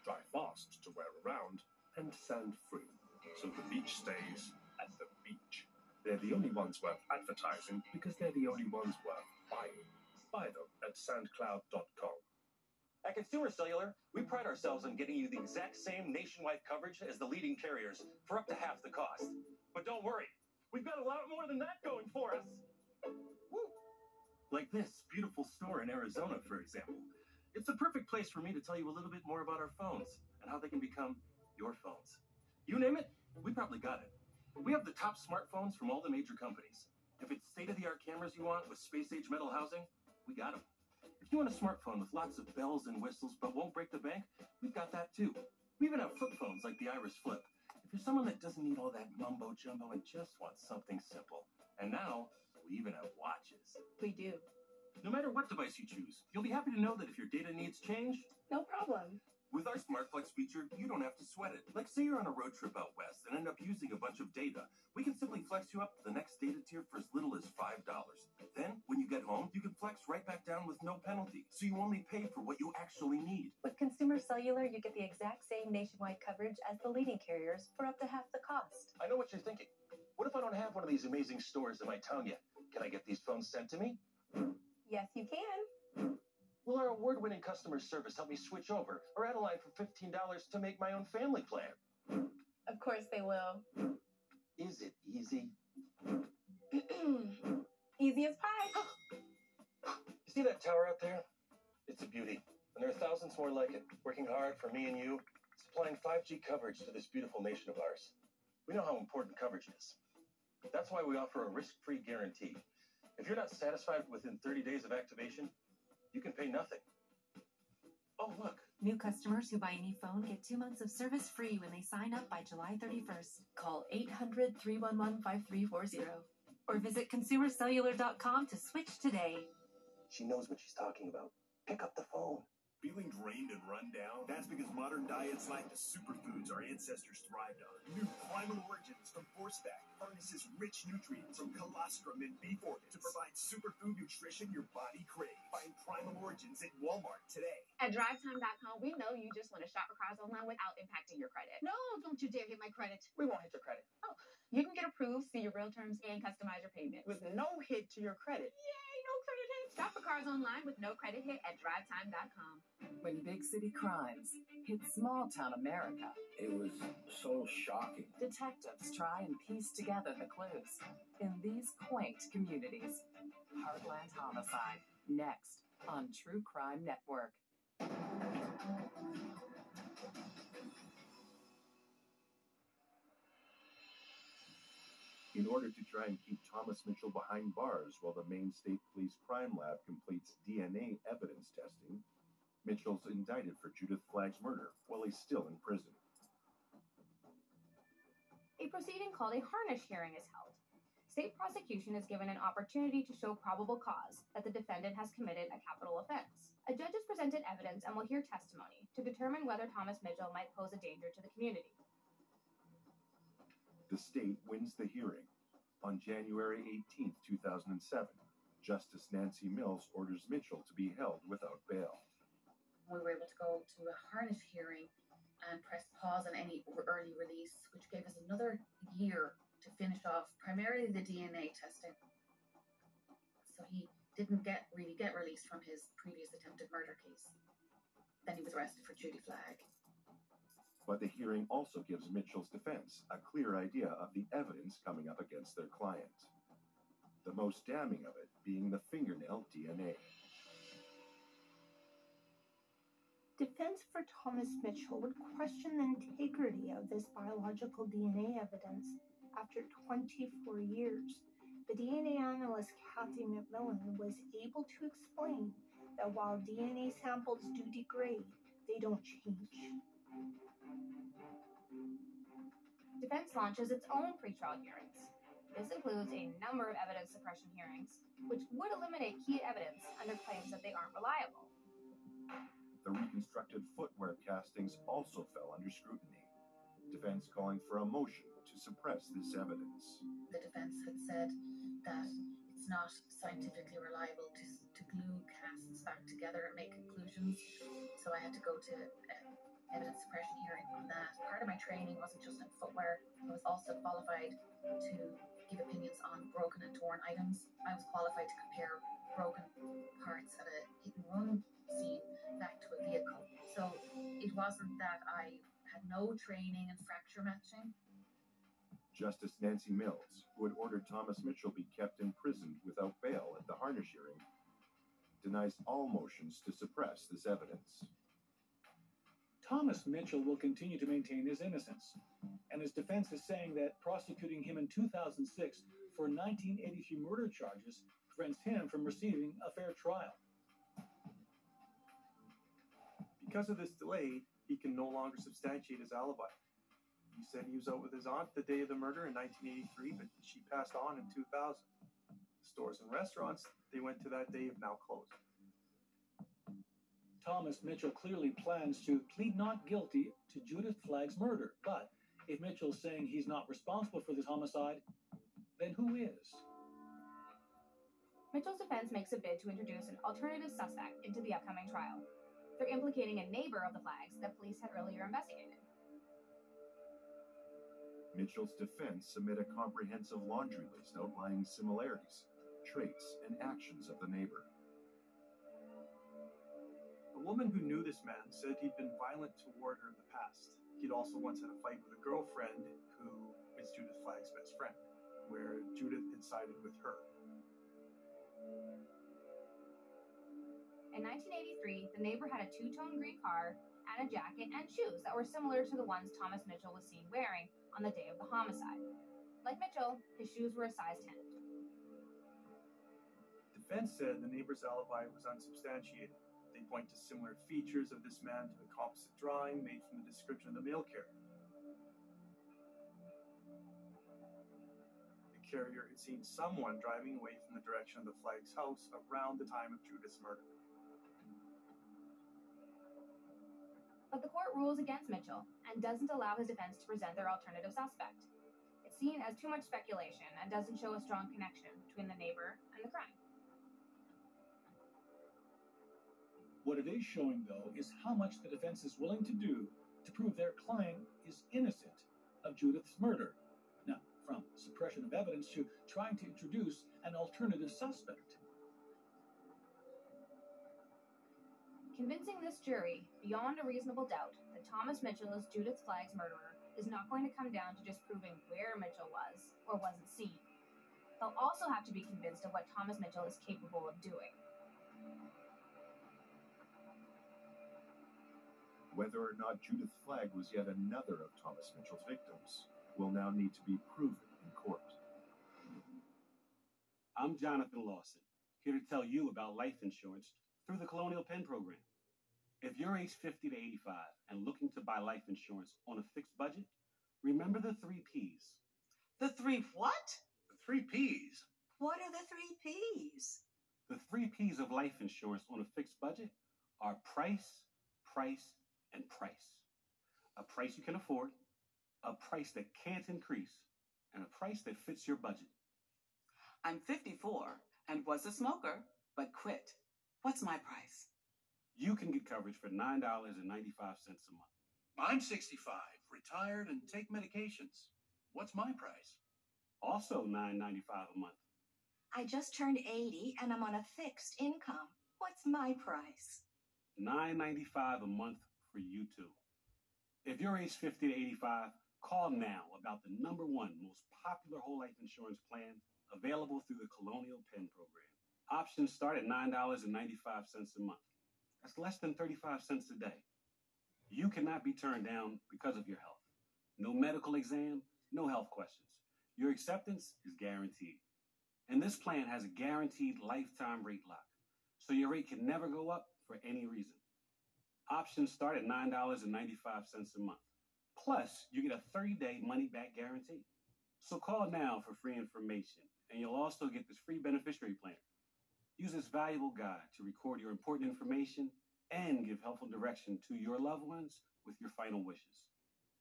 dry fast to wear around, and sand-free, so the beach stays at the beach. They're the only ones worth advertising because they're the only ones worth buying. Buy them at sandcloud.com. At Consumer Cellular, we pride ourselves on getting you the exact same nationwide coverage as the leading carriers for up to half the cost. But don't worry, we've got a lot more than that going for us. Woo! Like this beautiful store in Arizona, for example. It's the perfect place for me to tell you a little bit more about our phones and how they can become your phones. You name it, we probably got it. We have the top smartphones from all the major companies. If it's state-of-the-art cameras you want with space-age metal housing, we got them. If you want a smartphone with lots of bells and whistles but won't break the bank, we've got that too. We even have flip phones like the Iris Flip. If you're someone that doesn't need all that mumbo-jumbo and just wants something simple. And now, we even have watches. We do. No matter what device you choose, you'll be happy to know that if your data needs change, No problem. with our Smart Flex feature, you don't have to sweat it. Like say you're on a road trip out west and end up using a bunch of data. We can simply flex you up to the next data tier for as little as $5. Then, when you get home, you can flex right back down with no penalty. So you only pay for what you actually need. With Consumer Cellular, you get the exact same nationwide coverage as the leading carriers for up to half the cost. I know what you're thinking. What if I don't have one of these amazing stores in my town yet? Can I get these phones sent to me? Yes, you can. Will our award-winning customer service help me switch over or add a line for $15 to make my own family plan? Of course they will. Is it easy? Easy as pie. You see that tower out there? It's a beauty. And there are thousands more like it, working hard for me and you, supplying 5G coverage to this beautiful nation of ours. We know how important coverage is. That's why we offer a risk-free guarantee. If you're not satisfied within 30 days of activation, you can pay nothing. Oh, look. New customers who buy any phone get 2 months of service free when they sign up by July 31st. Call 800-311-5340. Or visit consumercellular.com to switch today. She knows what she's talking about. Pick up the phone. Feeling drained and run down? That's because modern diets lack the superfoods our ancestors thrived on. New Primal Origins from Forceback harnesses rich nutrients from colostrum and beef organs to provide superfood nutrition your body craves. Find Primal Origins at Walmart today. At drivetime.com, we know you just want to shop for cars online without impacting your credit. No, don't you dare hit my credit. We won't hit your credit. Oh, you can get approved, see your real terms, and customize your payments. With no hit to your credit. Yay, no credit hit. Shop for cars online with no credit hit at drivetime.com. When big city crimes hit small town America, It was so shocking. detectives try and piece together the clues. In these quaint communities, Heartland Homicide, next on True Crime Network. In order to try and keep Thomas Mitchell behind bars while the Maine State Police Crime Lab completes DNA evidence testing, Mitchell's indicted for Judith Flagg's murder while he's still in prison. A proceeding called a harnish hearing is held. State prosecution is given an opportunity to show probable cause that the defendant has committed a capital offense. A judge has presented evidence and will hear testimony to determine whether Thomas Mitchell might pose a danger to the community. The state wins the hearing. On January 18, 2007, Justice Nancy Mills orders Mitchell to be held without bail. We were able to go to a harnish hearing and press pause on any early release, which gave us another year to finish off primarily the DNA testing. So he didn't really get released from his previous attempted murder case. Then he was arrested for Judy Flagg. But the hearing also gives Mitchell's defense a clear idea of the evidence coming up against their client. The most damning of it being the fingernail DNA. Defense for Thomas Mitchell would question the integrity of this biological DNA evidence after 24 years. The DNA analyst Kathy McMillan was able to explain that while DNA samples do degrade, they don't change. Defense launches its own pretrial hearings. This includes a number of evidence suppression hearings, which would eliminate key evidence under claims that they aren't reliable. The reconstructed footwear castings also fell under scrutiny. Defense calling for a motion to suppress this evidence. The defense had said that it's not scientifically reliable to glue casts back together and make conclusions. So I had to go to evidence suppression hearing on that. Part of my training wasn't just in footwear. I was also qualified to give opinions on broken and torn items. I was qualified to compare broken parts at a hit and run scene back to a vehicle. So it wasn't that I had no training in fracture matching. Justice Nancy Mills, who had ordered Thomas Mitchell be kept imprisoned without bail at the harnish hearing, denies all motions to suppress this evidence. Thomas Mitchell will continue to maintain his innocence, and his defense is saying that prosecuting him in 2006 for 1983 murder charges prevents him from receiving a fair trial. Because of this delay, he can no longer substantiate his alibi. He said he was out with his aunt the day of the murder in 1983, but she passed on in 2000. stores and restaurants they went to that day have now closed. Thomas Mitchell clearly plans to plead not guilty to Judith Flagg's murder, but if Mitchell's saying he's not responsible for this homicide, then who is? Mitchell's defense makes a bid to introduce an alternative suspect into the upcoming trial. They're implicating a neighbor of the Flaggs that police had earlier investigated. Mitchell's defense submit a comprehensive laundry list outlining similarities, traits, and actions of the neighbor. The woman who knew this man said he'd been violent toward her in the past. He'd also once had a fight with a girlfriend who is Judith Flagg's best friend, where Judith had sided with her. In 1983, the neighbor had a two-tone green car and a jacket and shoes that were similar to the ones Thomas Mitchell was seen wearing on the day of the homicide. Like Mitchell, his shoes were a size 10. Defense said the neighbor's alibi was unsubstantiated. They point to similar features of this man to the composite drawing made from the description of the mail carrier. The carrier had seen someone driving away from the direction of the Flagg's house around the time of Judith's murder. But the court rules against Mitchell and doesn't allow his defense to present their alternative suspect. It's seen as too much speculation and doesn't show a strong connection between the neighbor and the crime. What it is showing, though, is how much the defense is willing to do to prove their client is innocent of Judith's murder. Now, from suppression of evidence to trying to introduce an alternative suspect. Convincing this jury, beyond a reasonable doubt, that Thomas Mitchell is Judith Flagg's murderer is not going to come down to just proving where Mitchell was or wasn't seen. They'll also have to be convinced of what Thomas Mitchell is capable of doing. Whether or not Judith Flagg was yet another of Thomas Mitchell's victims will now need to be proven in court. I'm Jonathan Lawson, here to tell you about life insurance through the Colonial Penn program. If you're age 50 to 85 and looking to buy life insurance on a fixed budget, remember the 3 Ps. The 3 what? The 3 Ps. What are the 3 Ps? The 3 Ps of life insurance on a fixed budget are price, price, and price. A price you can afford, a price that can't increase, and a price that fits your budget. I'm 54 and was a smoker, but quit. What's my price? You can get coverage for $9.95 a month. I'm 65, retired, and take medications. What's my price? Also $9.95 a month. I just turned 80 and I'm on a fixed income. What's my price? $9.95 a month for you too. If you're age 50 to 85, call now about the #1 most popular whole life insurance plan available through the Colonial Penn program. Options start at $9.95 a month. That's less than 35 cents a day. You cannot be turned down because of your health. No medical exam, no health questions. Your acceptance is guaranteed. And this plan has a guaranteed lifetime rate lock, so your rate can never go up for any reason. Options start at $9.95 a month. Plus, you get a 30-day money-back guarantee. So call now for free information, and you'll also get this free beneficiary planner. Use this valuable guide to record your important information and give helpful direction to your loved ones with your final wishes.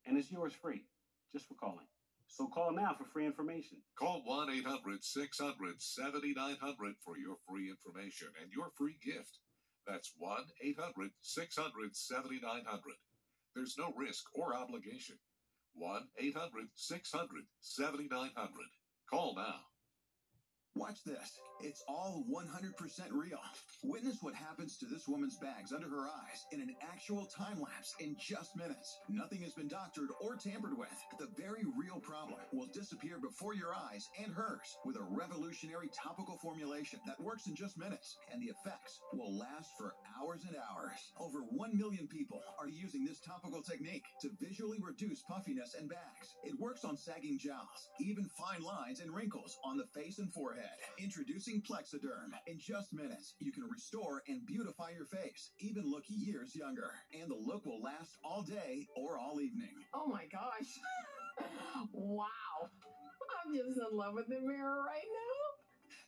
And it's yours free, just for calling. So call now for free information. Call 1-800-600-7900 for your free information and your free gift. That's 1-800-600-7900. There's no risk or obligation. 1-800-600-7900. Call now. Watch this. It's all 100% real. Witness what happens to this woman's bags under her eyes in an actual time lapse in just minutes. Nothing has been doctored or tampered with. The very real problem will disappear before your eyes and hers with a revolutionary topical formulation that works in just minutes, and the effects will last for hours and hours. Over 1 million people are using this topical technique to visually reduce puffiness and bags. It works on sagging jowls, even fine lines and wrinkles on the face and forehead. Introducing Plexiderm. In just minutes, you can restore and beautify your face, even look years younger. And the look will last all day or all evening. Oh my gosh. Wow. I'm just in love with the mirror right now.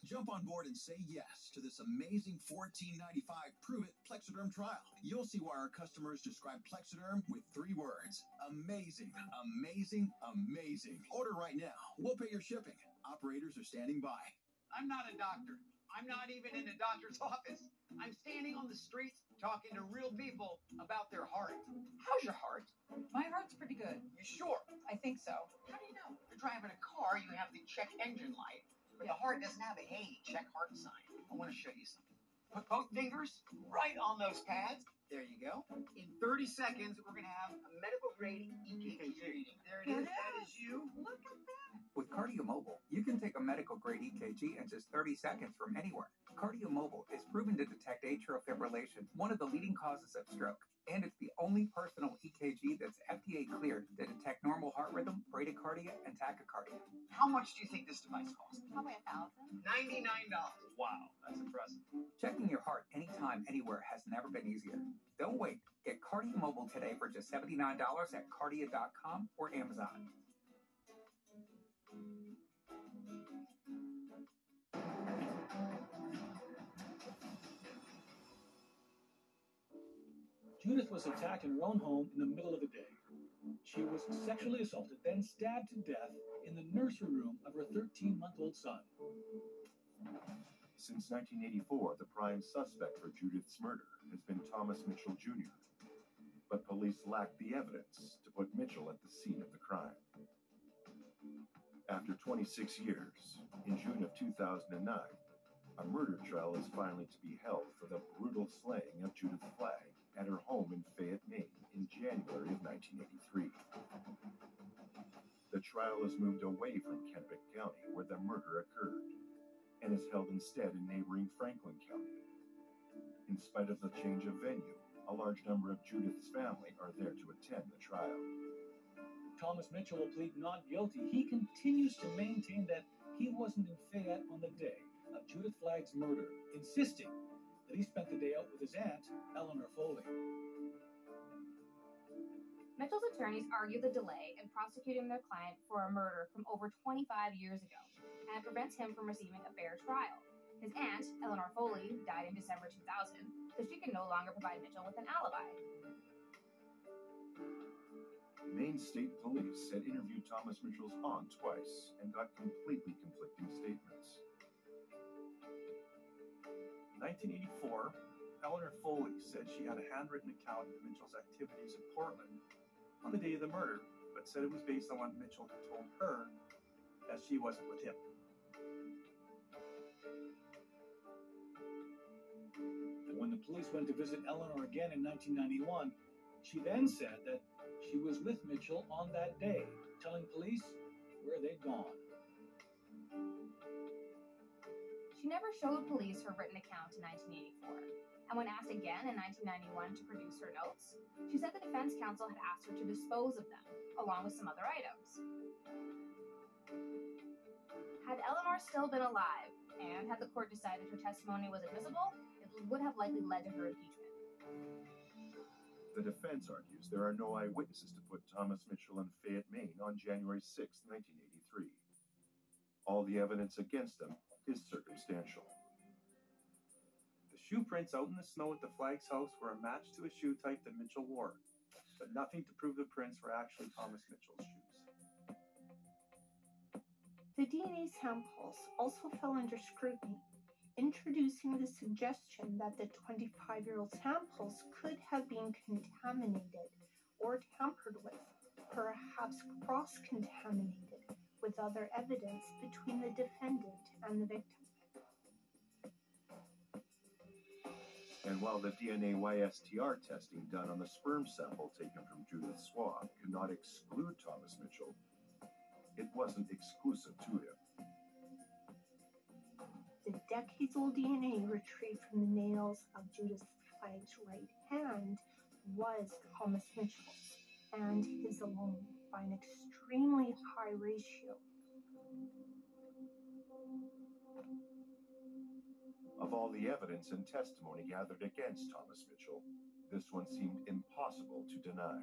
Jump on board and say yes to this amazing $14.95 Prove It Plexiderm trial. You'll see why our customers describe Plexiderm with 3 words. Amazing, amazing, amazing. Order right now. We'll pay your shipping. Operators are standing by. I'm not a doctor. I'm not even in a doctor's office. I'm standing on the streets talking to real people about their heart. How's your heart? My heart's pretty good. You sure? I think so. How do you know? You're driving a car, you have the check engine light, but the heart doesn't have a hey, check heart sign. I want to show you something. Put both fingers right on those pads. There you go. In 30 seconds, we're going to have a medical grade EKG reading. There it is. That is you. Look at that. With Cardio Mobile, you can take a medical grade EKG in just 30 seconds from anywhere. Cardio Mobile is proven to detect atrial fibrillation, one of the leading causes of stroke. And it's the only personal EKG that's FDA cleared to detect normal heart rhythm, bradycardia, and tachycardia. How much do you think this device costs? Probably $1,000. $99. Wow, that's impressive. Checking your heart anytime, anywhere has never been easier. Don't wait. Get Cardio Mobile today for just $79 at cardia.com or Amazon. Judith was attacked in her own home in the middle of the day. She was sexually assaulted, then stabbed to death in the nursery room of her 13-month-old son. Since 1984, the prime suspect for Judith's murder has been Thomas Mitchell Jr., but police lacked the evidence to put Mitchell at the scene of the crime. After 26 years, in June of 2009, a murder trial is finally to be held for the brutal slaying of Judith Flagg at her home in Fayette, Maine in January of 1983. The trial is moved away from Kennebec County, where the murder occurred, and is held instead in neighboring Franklin County. In spite of the change of venue, a large number of Judith's family are there to attend the trial. Thomas Mitchell will plead not guilty. He continues to maintain that he wasn't in Fayette on the day of Judith Flagg's murder, insisting that he spent the day out with his aunt, Eleanor Foley. Mitchell's attorneys argued the delay in prosecuting their client for a murder from over 25 years ago, and it prevents him from receiving a fair trial. His aunt, Eleanor Foley, died in December 2000, so she can no longer provide Mitchell with an alibi. Maine State Police had interviewed Thomas Mitchell's aunt twice and got completely conflicting statements. In 1984, Eleanor Foley said she had a handwritten account of Mitchell's activities in Portland on the day of the murder, but said it was based on what Mitchell had told her, as she wasn't with him. And when the police went to visit Eleanor again in 1991, she then said that she was with Mitchell on that day, telling police where they'd gone. She never showed police her written account in 1984, and when asked again in 1991 to produce her notes, she said the defense counsel had asked her to dispose of them, along with some other items. Had Eleanor still been alive, and had the court decided her testimony was admissible, it would have likely led to her impeachment. The defense argues there are no eyewitnesses to put Thomas Mitchell in Fayette, Maine on January 6, 1983. All the evidence against them is circumstantial. The shoe prints out in the snow at the Flagg's house were a match to a shoe type that Mitchell wore, but nothing to prove the prints were actually Thomas Mitchell's shoes. The DNA samples also fell under scrutiny, introducing the suggestion that the 25-year-old samples could have been contaminated or tampered with, perhaps cross-contaminated with other evidence between the defendant and the victim. And while the DNA YSTR testing done on the sperm sample taken from Judith's swab could not exclude Thomas Mitchell, it wasn't exclusive to him. The decades-old DNA retrieved from the nails of Judith Flagg's right hand was Thomas Mitchell's, and his alone, by an extremely high ratio. Of all the evidence and testimony gathered against Thomas Mitchell, this one seemed impossible to deny.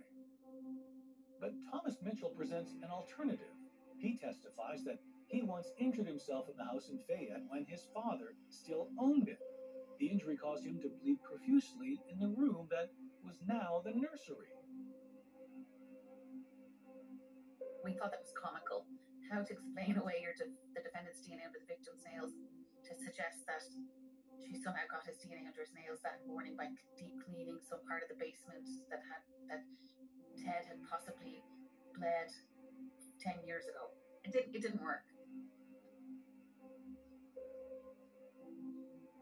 But Thomas Mitchell presents an alternative. He testifies that He once injured himself in the house in Fayette when his father still owned it. The injury caused him to bleed profusely in the room that was now the nursery. We thought that was comical. How to explain away the defendant's DNA under the victim's nails to suggest that she somehow got his DNA under his nails that morning by deep cleaning some part of the basement that Ted had possibly bled 10 years ago. It didn't work.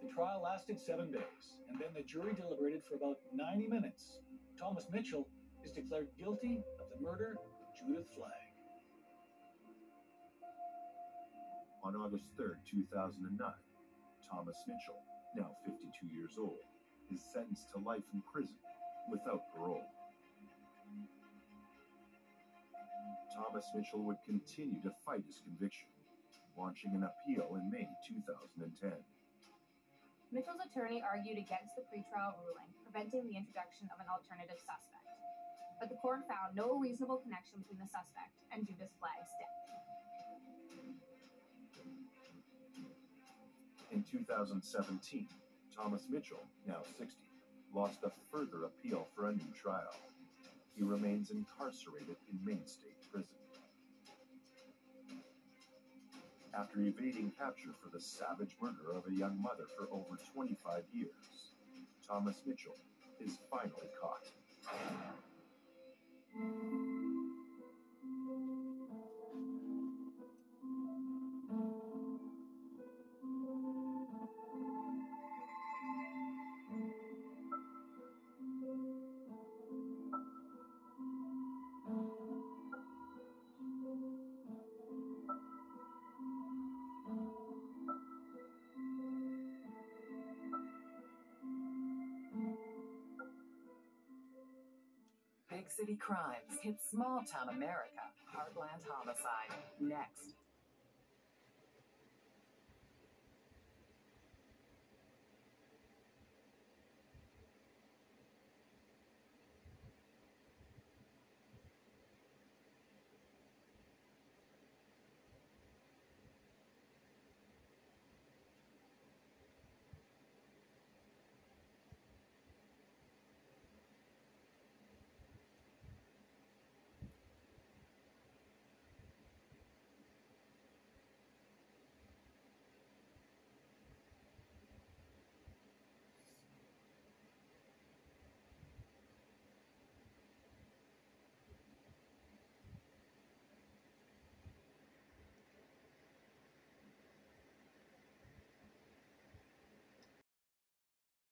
The trial lasted 7 days, and then the jury deliberated for about 90 minutes. Thomas Mitchell is declared guilty of the murder of Judith Flagg. On August 3rd, 2009, Thomas Mitchell, now 52 years old, is sentenced to life in prison without parole. Thomas Mitchell would continue to fight his conviction, launching an appeal in May 2010. Mitchell's attorney argued against the pretrial ruling, preventing the introduction of an alternative suspect. But the court found no reasonable connection between the suspect and Judith Flagg's death. In 2017, Thomas Mitchell, now 60, lost a further appeal for a new trial. He remains incarcerated in Maine State Prison. After evading capture for the savage murder of a young mother for over 25 years, Thomas Mitchell is finally caught. Big city crimes hit small town America. Heartland Homicide. Next.